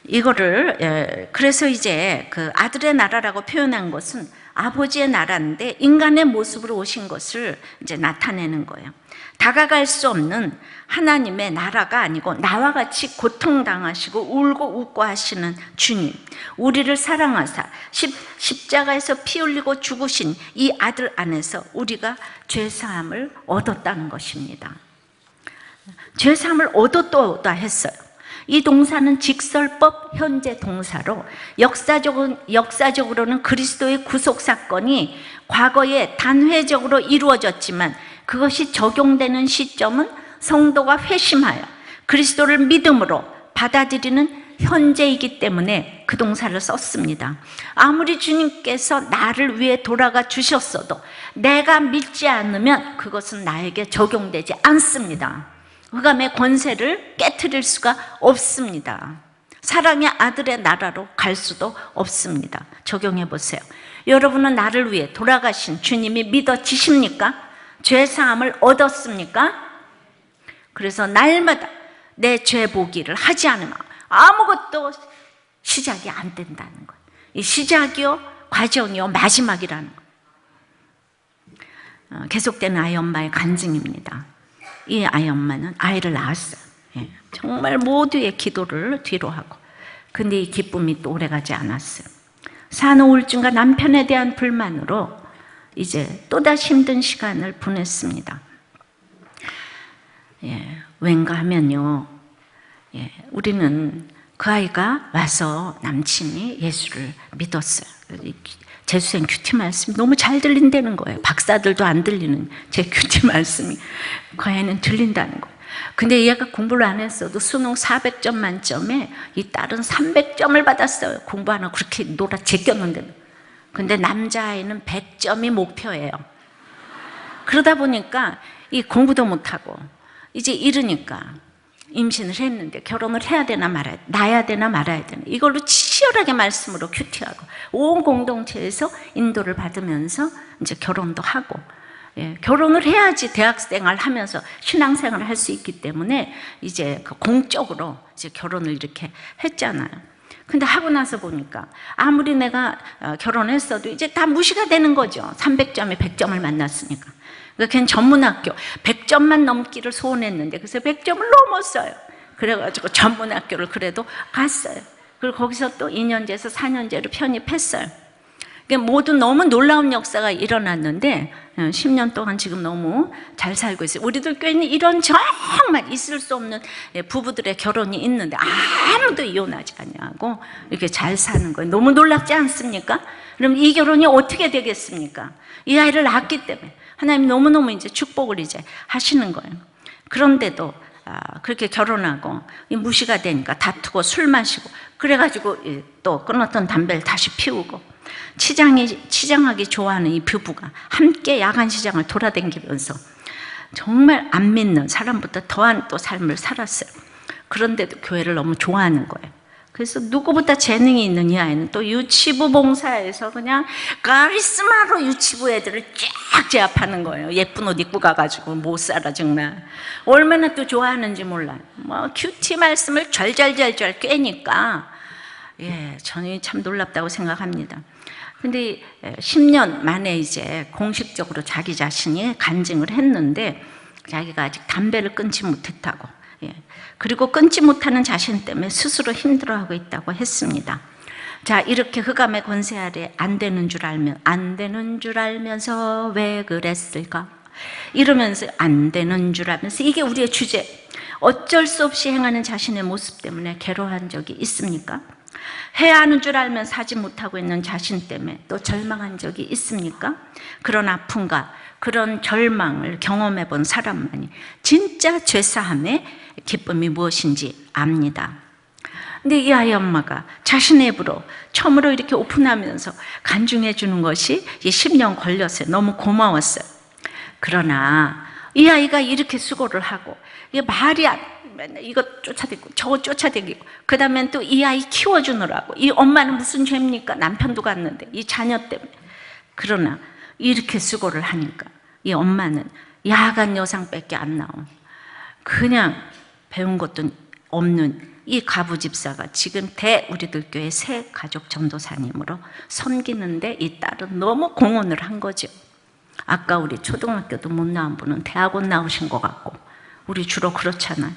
이거를 그래서 이제 그 아들의 나라라고 표현한 것은 아버지의 나라인데 인간의 모습으로 오신 것을 이제 나타내는 거예요. 다가갈 수 없는 하나님의 나라가 아니고 나와 같이 고통당하시고 울고 웃고 하시는 주님, 우리를 사랑하사 십자가에서 피 흘리고 죽으신 이 아들 안에서 우리가 죄사함을 얻었다는 것입니다. 죄사함을 얻었다 했어요. 이 동사는 직설법 현재 동사로 역사적으로는 그리스도의 구속 사건이 과거에 단회적으로 이루어졌지만 그것이 적용되는 시점은 성도가 회심하여 그리스도를 믿음으로 받아들이는 현재이기 때문에 그 동사를 썼습니다. 아무리 주님께서 나를 위해 돌아가 주셨어도 내가 믿지 않으면 그것은 나에게 적용되지 않습니다. 흑암의 권세를 깨트릴 수가 없습니다. 사랑의 아들의 나라로 갈 수도 없습니다. 적용해 보세요. 여러분은 나를 위해 돌아가신 주님이 믿어지십니까? 죄사함을 얻었습니까? 그래서 날마다 내 죄 보기를 하지 않으면 아무것도 시작이 안 된다는 거예요. 이 시작이요, 과정이요, 마지막이라는 거예요. 계속되는 아이 엄마의 간증입니다. 이 아이 엄마는 아이를 낳았어요. 정말 모두의 기도를 뒤로 하고, 근데 이 기쁨이 또 오래가지 않았어요. 산후우울증과 남편에 대한 불만으로 이제 또다시 힘든 시간을 보냈습니다. 왠가 하면요, 우리는 그 아이가 와서 남친이 예수를 믿었어요. 재수생 큐티 말씀이 너무 잘 들린다는 거예요. 박사들도 안 들리는 제 큐티 말씀이 그 아이는 들린다는 거예요. 근데 얘가 공부를 안 했어도 수능 400점 만점에 이 딸은 300점을 받았어요. 공부 안 하고 그렇게 놀아 제꼈는데. 근데 남자아이는 100점이 목표예요. 그러다 보니까 이 공부도 못하고 이제 이러니까 임신을 했는데 결혼을 해야 되나 말아야 되나, 낳아야 되나 말아야 되나, 이걸로 치열하게 말씀으로 큐티하고 온 공동체에서 인도를 받으면서 이제 결혼도 하고, 결혼을 해야지 대학생활 하면서 신앙생활을 할 수 있기 때문에 이제 그 공적으로 이제 결혼을 이렇게 했잖아요. 근데 하고 나서 보니까 아무리 내가 결혼했어도 이제 다 무시가 되는 거죠. 300점에 100점을 만났으니까. 그러니까 걔는 전문학교 100점만 넘기를 소원했는데 그래서 100점을 넘었어요. 그래가지고 전문학교를 그래도 갔어요. 그리고 거기서 또 2년제에서 4년제로 편입했어요. 모두 너무 놀라운 역사가 일어났는데 10년 동안 지금 너무 잘 살고 있어요. 우리들 교회는 이런 정말 있을 수 없는 부부들의 결혼이 있는데 아무도 이혼하지 않냐고 이렇게 잘 사는 거예요. 너무 놀랍지 않습니까? 그럼 이 결혼이 어떻게 되겠습니까? 이 아이를 낳았기 때문에 하나님 너무너무 이제 축복을 이제 하시는 거예요. 그런데도 그렇게 결혼하고 무시가 되니까 다투고 술 마시고 그래가지고 또 끊었던 담배를 다시 피우고, 치장하기 좋아하는 이 부부가 함께 야간 시장을 돌아다니면서 정말 안 믿는 사람보다 더한 또 삶을 살았어요. 그런데도 교회를 너무 좋아하는 거예요. 그래서 누구보다 재능이 있는 이 아이는 또 유치부 봉사에서 그냥 카리스마로 유치부 애들을 쫙 제압하는 거예요. 예쁜 옷 입고 가가지고 못 살아 정말. 얼마나 또 좋아하는지 몰라요. 뭐 큐티 말씀을 절절절절 꿰니까 저는 참 놀랍다고 생각합니다. 근데 10년 만에 이제 공식적으로 자기 자신이 간증을 했는데 자기가 아직 담배를 끊지 못했다고, 그리고 끊지 못하는 자신 때문에 스스로 힘들어하고 있다고 했습니다. 자, 이렇게 흑암의 권세 아래 안 되는 줄 알면서 왜 그랬을까? 이러면서 안 되는 줄 알면서, 이게 우리의 주제. 어쩔 수 없이 행하는 자신의 모습 때문에 괴로워한 적이 있습니까? 해야 하는 줄 알면서 하지 못하고 있는 자신 때문에 또 절망한 적이 있습니까? 그런 아픔과 그런 절망을 경험해 본 사람만이 진짜 죄사함의 기쁨이 무엇인지 압니다. 근데 이 아이 엄마가 자신의 입으로 처음으로 이렇게 오픈하면서 간증해 주는 것이 10년 걸렸어요. 너무 고마웠어요. 그러나 이 아이가 이렇게 수고를 하고 이게 말이 맨날 이것 쫓아다니고 저것 쫓아다니고, 그 다음엔 또 이 아이 키워주느라고, 이 엄마는 무슨 죄입니까? 남편도 갔는데 이 자녀 때문에. 그러나 이렇게 수고를 하니까 이 엄마는 야간 여상밖에 안 나온, 그냥 배운 것도 없는 이 가부 집사가 지금 우리들 교회 새 가족 전도사님으로 섬기는데 이 딸은 너무 공헌을 한 거죠. 아까 우리 초등학교도 못 나온 분은 대학원 나오신 것 같고, 우리 주로 그렇잖아요.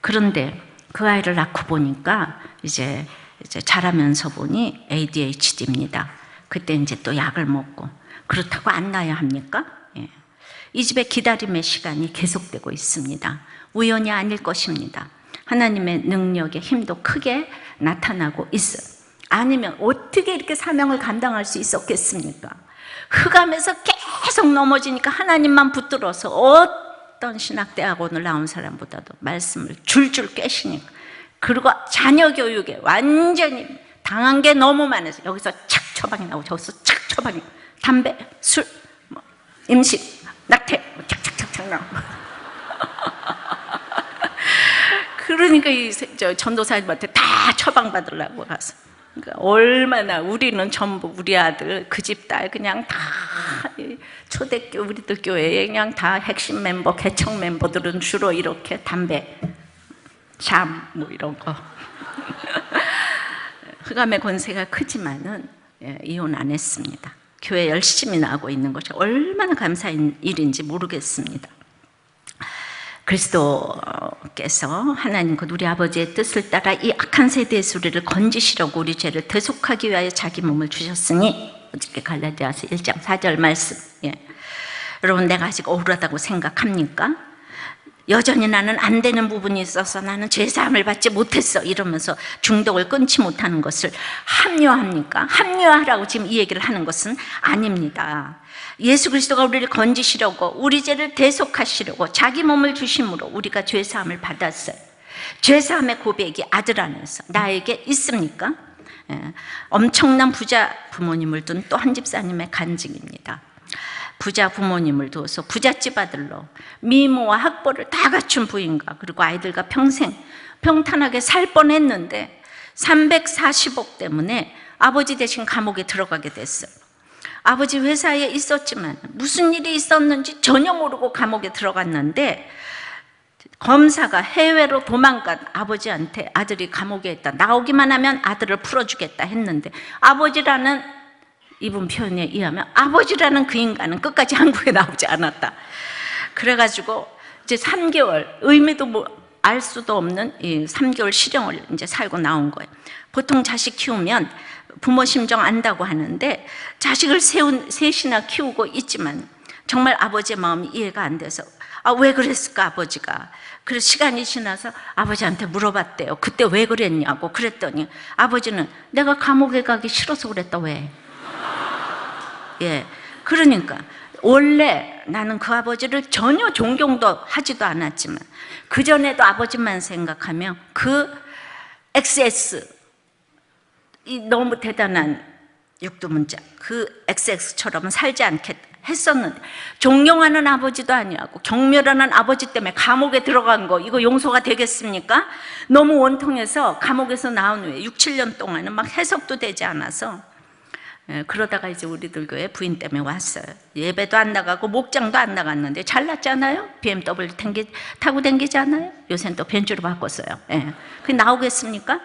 그런데 그 아이를 낳고 보니까 이제 자라면서 보니 ADHD입니다. 그때 이제 또 약을 먹고, 그렇다고 안 낳아야 합니까? 이 집에 기다림의 시간이 계속되고 있습니다. 우연이 아닐 것입니다. 하나님의 능력의 힘도 크게 나타나고 있어요. 아니면 어떻게 이렇게 사명을 감당할 수 있었겠습니까? 흑암에서 계속 넘어지니까 하나님만 붙들어서 어떤 신학대학원을 나온 사람보다도 말씀을 줄줄 꿰시니까, 그리고 자녀 교육에 완전히 당한 게 너무 많아서 여기서 착 처방이 나오고 저기서 착 처방이 나오고, 담배, 술, 임신, 낙태 착착착착 나오고 그러니까 이 전도사님한테 다 처방받으려고 가서, 그러니까 얼마나 우리는 전부 우리 아들 그 집 딸 그냥 다 초대교 우리들 교회에 그냥 다 핵심 멤버 개척 멤버들은 주로 이렇게 담배, 잠 뭐 이런 거 흑암의 권세가 크지만은 이혼 안 했습니다. 교회 열심히 나가고 있는 것이 얼마나 감사한 일인지 모르겠습니다. 그리스도께서 하나님 곧 우리 아버지의 뜻을 따라 이 악한 세대에서 우리를 건지시려고 우리 죄를 대속하기 위하여 자기 몸을 주셨으니, 어저께 갈라디아서 1장 4절 말씀. 여러분, 내가 아직 억울하다고 생각합니까? 여전히 나는 안 되는 부분이 있어서 나는 죄사함을 받지 못했어 이러면서 중독을 끊지 못하는 것을 합리화합니까? 합리화하라고 지금 이 얘기를 하는 것은 아닙니다. 예수 그리스도가 우리를 건지시려고, 우리 죄를 대속하시려고 자기 몸을 주심으로 우리가 죄사함을 받았어요. 죄사함의 고백이 아들 안에서 나에게 있습니까? 엄청난 부자 부모님을 둔 또 한 집사님의 간증입니다. 부자 부모님을 두어서 부잣집 아들로 미모와 학벌을 다 갖춘 부인과 그리고 아이들과 평생 평탄하게 살 뻔했는데 340억 때문에 아버지 대신 감옥에 들어가게 됐어요. 아버지 회사에 있었지만 무슨 일이 있었는지 전혀 모르고 감옥에 들어갔는데, 검사가 해외로 도망간 아버지한테 아들이 감옥에 있다, 나오기만 하면 아들을 풀어주겠다 했는데, 아버지라는, 이분 표현에 의하면 아버지라는 그 인간은 끝까지 한국에 나오지 않았다. 그래가지고 이제 3개월, 의미도 뭐 알 수도 없는 이 3개월 실형을 이제 살고 나온 거예요. 보통 자식 키우면 부모 심정 안다고 하는데, 자식을 셋이나 키우고 있지만 정말 아버지의 마음이 이해가 안 돼서, 왜 그랬을까 아버지가. 그래서 시간이 지나서 아버지한테 물어봤대요. 그때 왜 그랬냐고. 그랬더니 아버지는 내가 감옥에 가기 싫어서 그랬다. 왜? 그러니까 원래 나는 그 아버지를 전혀 존경도 하지도 않았지만 그전에도 아버지만 생각하며 그 XS, 이 너무 대단한 육두문자, 그 XX처럼 살지 않겠다 했었는데, 존경하는 아버지도 아니하고 경멸하는 아버지 때문에 감옥에 들어간 거, 이거 용서가 되겠습니까? 너무 원통해서 감옥에서 나온 후에 6, 7년 동안은 막 해석도 되지 않아서, 그러다가 이제 우리들 교회 부인 때문에 왔어요. 예배도 안 나가고 목장도 안 나갔는데 잘났잖아요. BMW 타고 다니잖아요. 요새는 또 벤츠로 바꿨어요. 그게 나오겠습니까?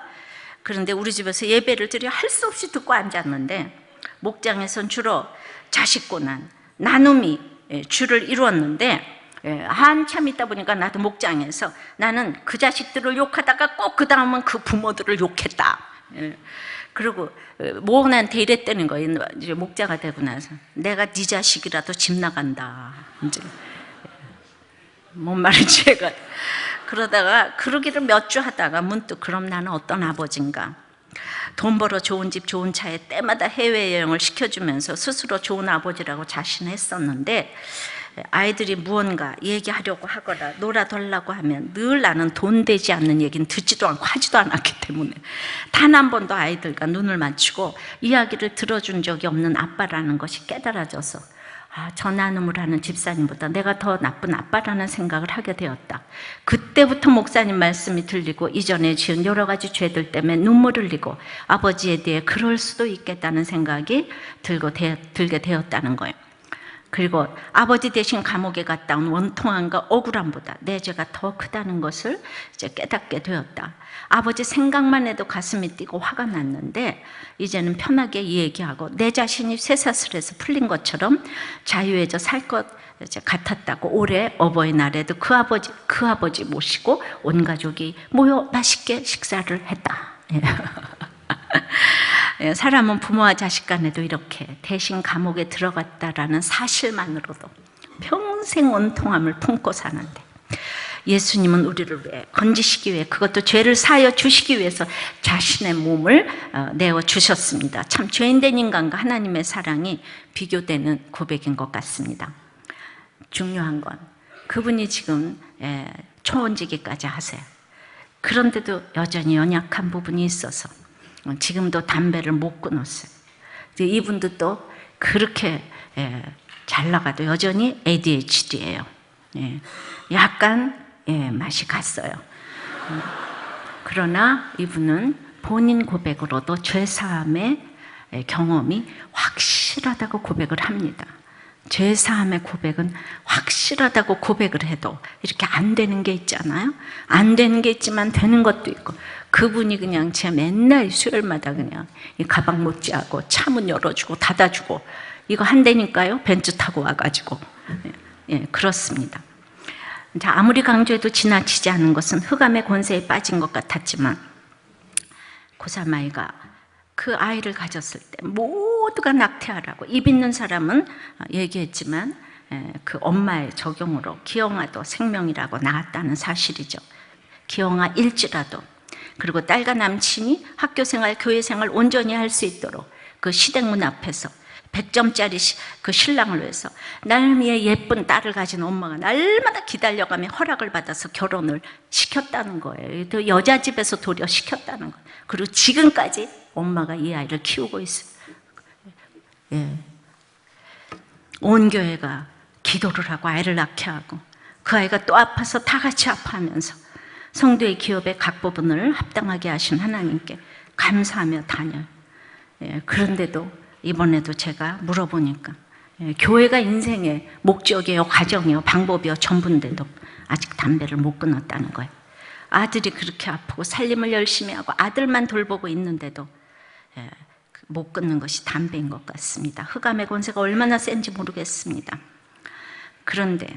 그런데 우리 집에서 예배를 드려 할 수 없이 듣고 앉았는데, 목장에선 주로 자식고난, 나눔이 주를 이루었는데, 한참 있다 보니까 나도 목장에서 나는 그 자식들을 욕하다가 꼭 그 다음은 그 부모들을 욕했다. 그리고 모원한테 이랬다는 거예요. 이제 목자가 되고 나서 내가 네 자식이라도 집 나간다. 이제 뭔 말인지 제가 그러다가 그러기를 몇 주 하다가 문득, 그럼 나는 어떤 아버지인가? 돈 벌어 좋은 집 좋은 차에 때마다 해외여행을 시켜주면서 스스로 좋은 아버지라고 자신했었는데, 아이들이 무언가 얘기하려고 하거나 놀아달라고 하면 늘 나는 돈 되지 않는 얘기는 듣지도 않고 하지도 않았기 때문에 단 한 번도 아이들과 눈을 맞추고 이야기를 들어준 적이 없는 아빠라는 것이 깨달아져서, 저 나눔을 하는 집사님보다 내가 더 나쁜 아빠라는 생각을 하게 되었다. 그때부터 목사님 말씀이 들리고 이전에 지은 여러 가지 죄들 때문에 눈물을 흘리고 아버지에 대해 그럴 수도 있겠다는 생각이 들게 되었다는 거예요. 그리고 아버지 대신 감옥에 갔다 온 원통함과 억울함보다 내 죄가 더 크다는 것을 이제 깨닫게 되었다. 아버지 생각만 해도 가슴이 뛰고 화가 났는데, 이제는 편하게 얘기하고 내 자신이 쇠사슬에서 풀린 것처럼 자유해져 살 것 같았다고, 올해 어버이날에도 그 아버지 모시고 온 가족이 모여 맛있게 식사를 했다. 사람은 부모와 자식 간에도 이렇게 대신 감옥에 들어갔다라는 사실만으로도 평생 원통함을 품고 사는데, 예수님은 우리를 위해 건지시기 위해, 그것도 죄를 사하여 주시기 위해서 자신의 몸을 내어 주셨습니다. 참 죄인된 인간과 하나님의 사랑이 비교되는 고백인 것 같습니다. 중요한 건 그분이 지금 초혼지기까지 하세요. 그런데도 여전히 연약한 부분이 있어서 지금도 담배를 못 끊었어요. 이분도 또 그렇게 잘 나가도 여전히 ADHD예요. 약간 맛이 갔어요. 그러나 이분은 본인 고백으로도 죄사함의 경험이 확실하다고 고백을 합니다. 죄사함의 고백은 확실하다고 고백을 해도 이렇게 안 되는 게 있잖아요. 안 되는 게 있지만 되는 것도 있고, 그분이 그냥 제 맨날 수요일마다 그냥 이 가방 못지하고 차문 열어주고 닫아주고, 이거 한대니까요 벤츠 타고 와가지고. 그렇습니다. 이제 아무리 강조해도 지나치지 않은 것은 흑암의 권세에 빠진 것 같았지만 고3 아이가 그 아이를 가졌을 때 모두가 낙태하라고 입 있는 사람은 얘기했지만 그 엄마의 적용으로 기영아도 생명이라고 나왔다는 사실이죠. 기영아일지라도, 그리고 딸과 남친이 학교생활, 교회생활 온전히 할 수 있도록 그 시댁문 앞에서 100점짜리 그 신랑을 위해서 나름의 예쁜 딸을 가진 엄마가 날마다 기다려가며 허락을 받아서 결혼을 시켰다는 거예요. 또 여자 집에서 도려 시켰다는 거예요. 그리고 지금까지 엄마가 이 아이를 키우고 있어요. 예. 온 교회가 기도를 하고 아이를 낳게 하고 그 아이가 또 아파서 다 같이 아파하면서 성도의 기업의 각 부분을 합당하게 하신 하나님께 감사하며 다녀요. 예. 그런데도 이번에도 제가 물어보니까 교회가 인생의 목적이에요, 과정이에요, 방법이에요, 전부인데도 아직 담배를 못 끊었다는 거예요. 아들이 그렇게 아프고 살림을 열심히 하고 아들만 돌보고 있는데도 못 끊는 것이 담배인 것 같습니다. 흑암의 권세가 얼마나 센지 모르겠습니다. 그런데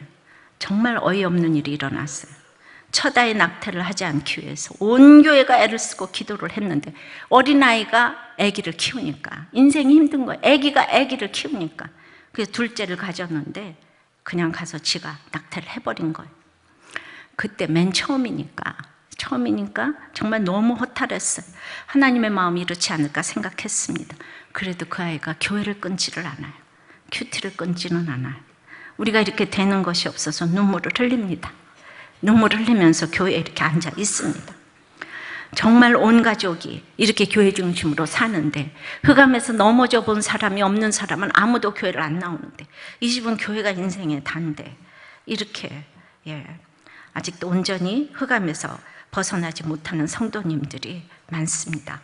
정말 어이없는 일이 일어났어요. 첫 아이 낙태를 하지 않기 위해서 온 교회가 애를 쓰고 기도를 했는데 어린아이가 아기를 키우니까 인생이 힘든 거예요. 아기가 아기를 키우니까. 그래서 둘째를 가졌는데 그냥 가서 지가 낙태를 해버린 거예요. 그때 맨 처음이니까 정말 너무 허탈했어요. 하나님의 마음이 이렇지 않을까 생각했습니다. 그래도 그 아이가 교회를 끊지를 않아요. 큐티를 끊지는 않아요. 우리가 이렇게 되는 것이 없어서 눈물을 흘립니다. 눈물을 흘리면서 교회에 이렇게 앉아 있습니다. 정말 온 가족이 이렇게 교회 중심으로 사는데 흑암에서 넘어져 본 사람이 없는 사람은 아무도 교회를 안 나오는데 이 집은 교회가 인생의 단데 이렇게 아직도 온전히 흑암에서 벗어나지 못하는 성도님들이 많습니다.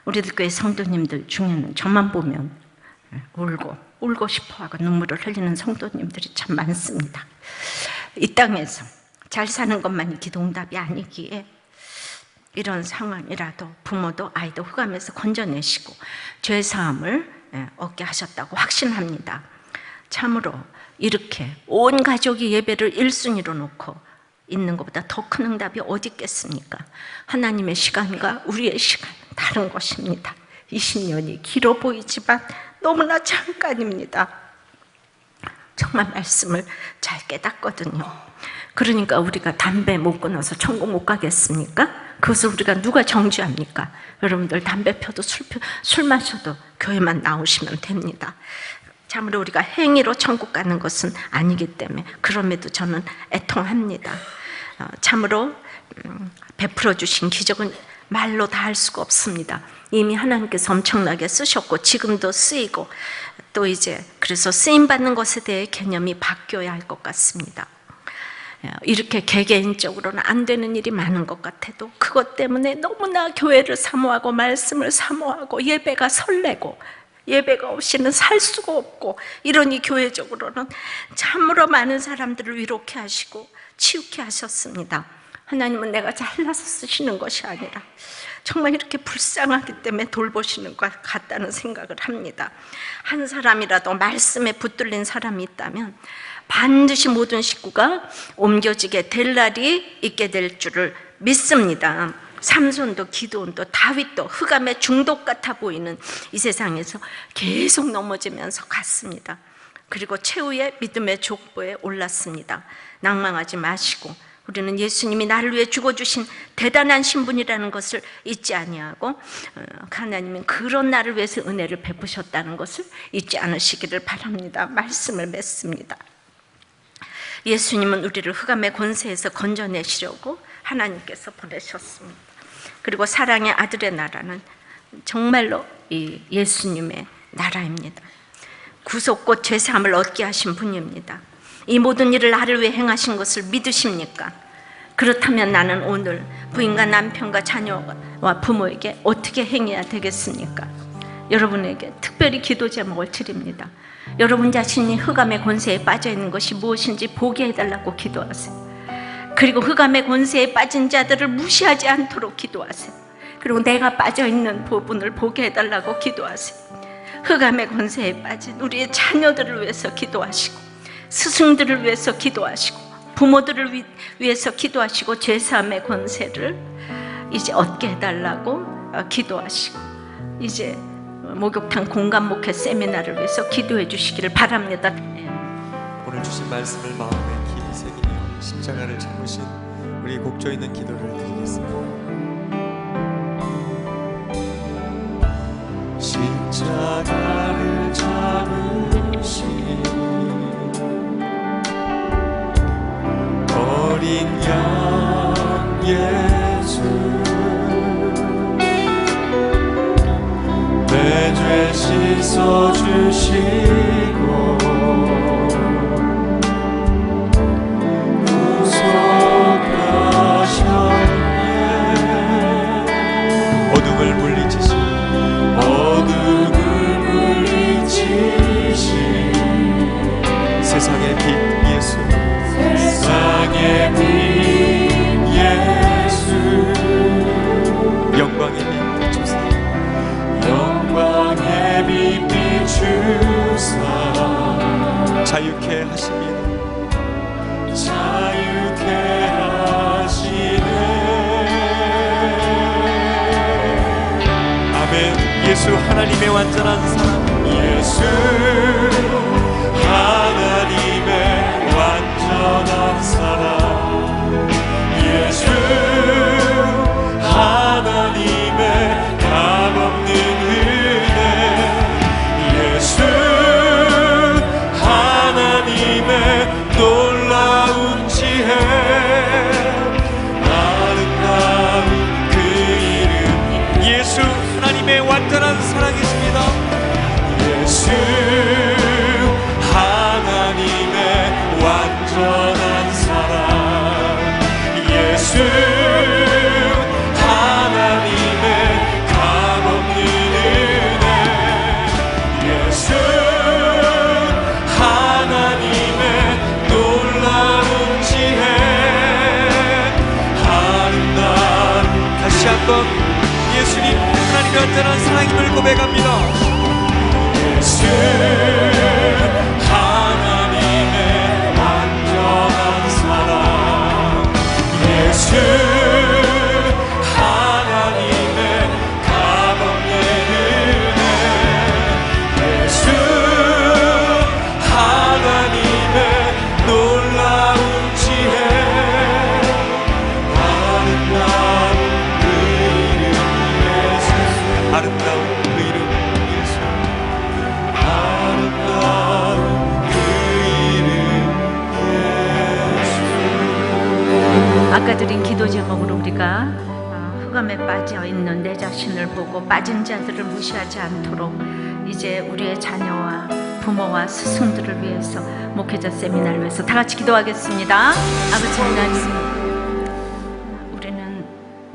우리들 교회 성도님들 중에는 저만 보면 울고 싶어하고 눈물을 흘리는 성도님들이 참 많습니다. 이 땅에서 잘 사는 것만이 기도응답이 아니기에 이런 상황이라도 부모도 아이도 흑암에서 건져내시고 죄사함을 얻게 하셨다고 확신합니다. 참으로 이렇게 온 가족이 예배를 1순위로 놓고 있는 것보다 더 큰 응답이 어디 있겠습니까? 하나님의 시간과 우리의 시간은 다른 것입니다. 20년이 길어 보이지만 너무나 잠깐입니다. 정말 말씀을 잘 깨닫거든요. 그러니까 우리가 담배 못 끊어서 천국 못 가겠습니까? 그것을 우리가 누가 정죄합니까? 여러분들 담배 펴도 술 마셔도 교회만 나오시면 됩니다. 참으로 우리가 행위로 천국 가는 것은 아니기 때문에 그럼에도 저는 애통합니다. 참으로 베풀어 주신 기적은 말로 다 할 수가 없습니다. 이미 하나님께서 엄청나게 쓰셨고 지금도 쓰이고 또 이제 그래서 쓰임받는 것에 대해 개념이 바뀌어야 할 것 같습니다. 이렇게 개개인적으로는 안 되는 일이 많은 것 같아도 그것 때문에 너무나 교회를 사모하고 말씀을 사모하고 예배가 설레고 예배가 없이는 살 수가 없고 이러니 교회적으로는 참으로 많은 사람들을 위로케 하시고 치유케 하셨습니다. 하나님은 내가 잘나서 쓰시는 것이 아니라 정말 이렇게 불쌍하기 때문에 돌보시는 것 같다는 생각을 합니다. 한 사람이라도 말씀에 붙들린 사람이 있다면 반드시 모든 식구가 옮겨지게 될 날이 있게 될 줄을 믿습니다. 삼손도 기드온도 다윗도 흑암의 중독 같아 보이는 이 세상에서 계속 넘어지면서 갔습니다. 그리고 최후의 믿음의 족보에 올랐습니다. 낭망하지 마시고 우리는 예수님이 나를 위해 죽어주신 대단한 신분이라는 것을 잊지 아니하고 하나님은 그런 나를 위해서 은혜를 베푸셨다는 것을 잊지 않으시기를 바랍니다. 말씀을 맺습니다. 예수님은 우리를 흑암의 권세에서 건져내시려고 하나님께서 보내셨습니다. 그리고 사랑의 아들의 나라는 정말로 이 예수님의 나라입니다. 구속곧 죄사함을 얻게 하신 분입니다. 이 모든 일을 나를 위해 행하신 것을 믿으십니까? 그렇다면 나는 오늘 부인과 남편과 자녀와 부모에게 어떻게 행해야 되겠습니까? 여러분에게 특별히 기도 제목을 드립니다. 여러분 자신이 흑암의 권세에 빠져 있는 것이 무엇인지 보게 해달라고 기도하세요. 그리고 흑암의 권세에 빠진 자들을 무시하지 않도록 기도하세요. 그리고 내가 빠져 있는 부분을 보게 해달라고 기도하세요. 흑암의 권세에 빠진 우리의 자녀들을 위해서 기도하시고 스승들을 위해서 기도하시고 부모들을 위해서 기도하시고 죄사함의 권세를 이제 얻게 해달라고 기도하시고, 이제 목욕탕 공감 목회 세미나를 위해서 기도해 주시기를 바랍니다. 오늘 주신 말씀을 마음에 깊이 새기며 십자가를 참으신 우리 곡조 있는 기도를 드리겠습니다. 십자가를 참으신 어린 양 예수, 내 죄 씻어주시고 구속하셨네. 어둠을 물리치신 세상의 빛 예수, 세상의 빛 예수, 영광의 빛 비추사, 영광의 빛 비추사, 자유케 하십니다. 자유케 하시네. 아멘. 예수 하나님의 완전한 사랑, 예수 하나님의 완전한 사랑, 예수 하나님의 값없는 은혜, 예수 하나님의 놀라운 지혜, 아름다운 그 이름, 예수 하나님의 완전한 사랑이십니다. 예수 하나님의 완전한 사랑, 예수 하나님의 값없는 은혜, 예수 하나님의 놀라운 지혜, 아름다운, 다시 한번 예수님 하나님의 완전한 사랑임을 고백합니다. 예수 하나님의 완전한 사랑, 예수 하나님의 값없는 은혜, 예수 하나님의 놀라운 지혜, 아름다운 그 이름 예수, 아름다운 그 이름 예수, 아름다운 그 이름 예수. 아까 드린 기도 제목으로 우리가 흑암에 빠져 있는 내 자신을 보고 빠진 자들을 무시하지 않도록 이제 우리의 자녀와 부모와 스승들을 위해서, 목회자 세미나를 위해서 다 같이 기도하겠습니다. 아버지 하나님, 우리는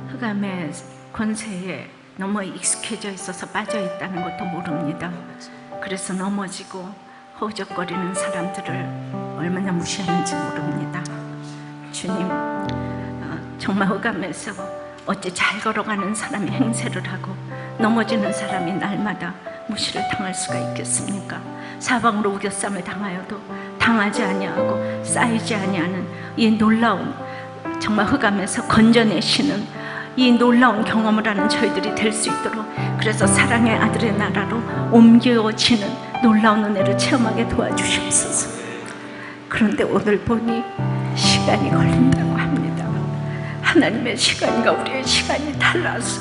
흑암의 권세에 너무 익숙해져 있어서 빠져 있다는 것도 모릅니다. 그래서 넘어지고 허우적거리는 사람들을 얼마나 무시하는지 모릅니다. 주님, 정말 흑암에서 어찌 잘 걸어가는 사람이 행세를 하고 넘어지는 사람이 날마다 무시를 당할 수가 있겠습니까? 사방으로 우겨쌈을 당하여도 당하지 아니하고 쌓이지 아니하는 이 놀라운, 정말 흑암에서 건져내시는 이 놀라운 경험을 하는 저희들이 될 수 있도록, 그래서 사랑의 아들의 나라로 옮겨지는 놀라운 은혜를 체험하게 도와주시옵소서. 그런데 오늘 보니 시간이 걸린다고 합니다. 하나님의 시간과 우리의 시간이 달라서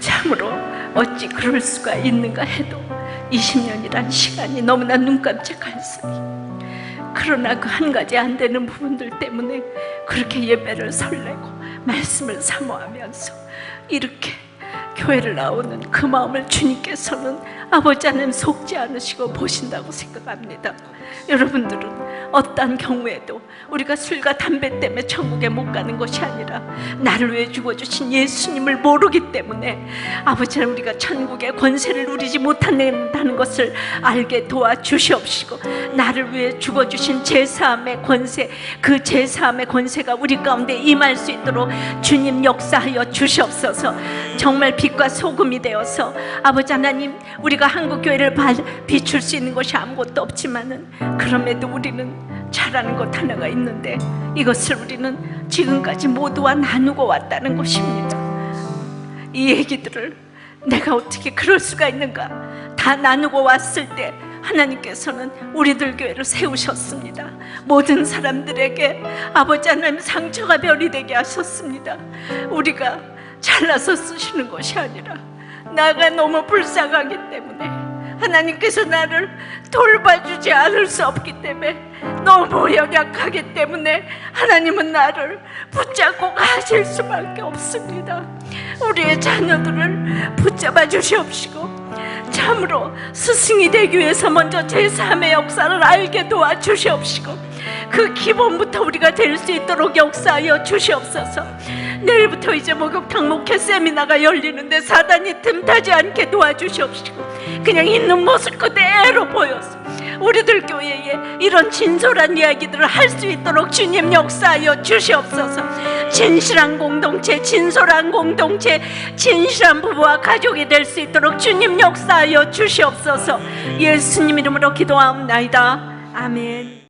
참으로 어찌 그럴 수가 있는가 해도 20년이란 시간이 너무나 눈 깜짝할 사이, 그러나 그 한 가지 안 되는 부분들 때문에 그렇게 예배를 설레고 말씀을 사모하면서 이렇게 교회를 나오는 그 마음을 주님께서는 아버지 하나님 속지 않으시고 보신다고 생각합니다. 여러분들은 어떠한 경우에도 우리가 술과 담배 때문에 천국에 못 가는 것이 아니라 나를 위해 죽어주신 예수님을 모르기 때문에 아버지 하나님 우리가 천국의 권세를 누리지 못한다는 것을 알게 도와주시옵시고, 나를 위해 죽어주신 제사함의 권세, 그 제사함의 권세가 우리 가운데 임할 수 있도록 주님 역사하여 주시옵소서. 정말 빛과 소금이 되어서 아버지 하나님 우리가 우리가 한국 교회를 비출 수 있는 것이 아무것도 없지만은 그럼에도 우리는 잘하는 것 하나가 있는데 이것을 우리는 지금까지 모두와 나누고 왔다는 것입니다. 이 얘기들을 내가 어떻게 그럴 수가 있는가? 다 나누고 왔을 때 하나님께서는 우리들 교회를 세우셨습니다. 모든 사람들에게 아버지 하나님 상처가 별이 되게 하셨습니다. 우리가 잘나서 쓰시는 것이 아니라 나가 너무 불쌍하기 때문에 하나님께서 나를 돌봐주지 않을 수 없기 때문에 너무 연약하기 때문에 하나님은 나를 붙잡고 가실 수밖에 없습니다. 우리의 자녀들을 붙잡아 주시옵시고 참으로 스승이 되기 위해서 먼저 제3의 역사를 알게 도와주시옵시고 그 기본부터 우리가 될 수 있도록 역사하여 주시옵소서. 내일부터 이제 목욕탕 목회 세미나가 열리는데 사단이 틈타지 않게 도와주시옵시고 그냥 있는 모습 그대로 보여서 우리들 교회에 이런 진솔한 이야기들을 할 수 있도록 주님 역사하여 주시옵소서. 진실한 공동체, 진솔한 공동체, 진실한 부부와 가족이 될 수 있도록 주님 역사하여 주시옵소서. 예수님 이름으로 기도하옵나이다. 아멘.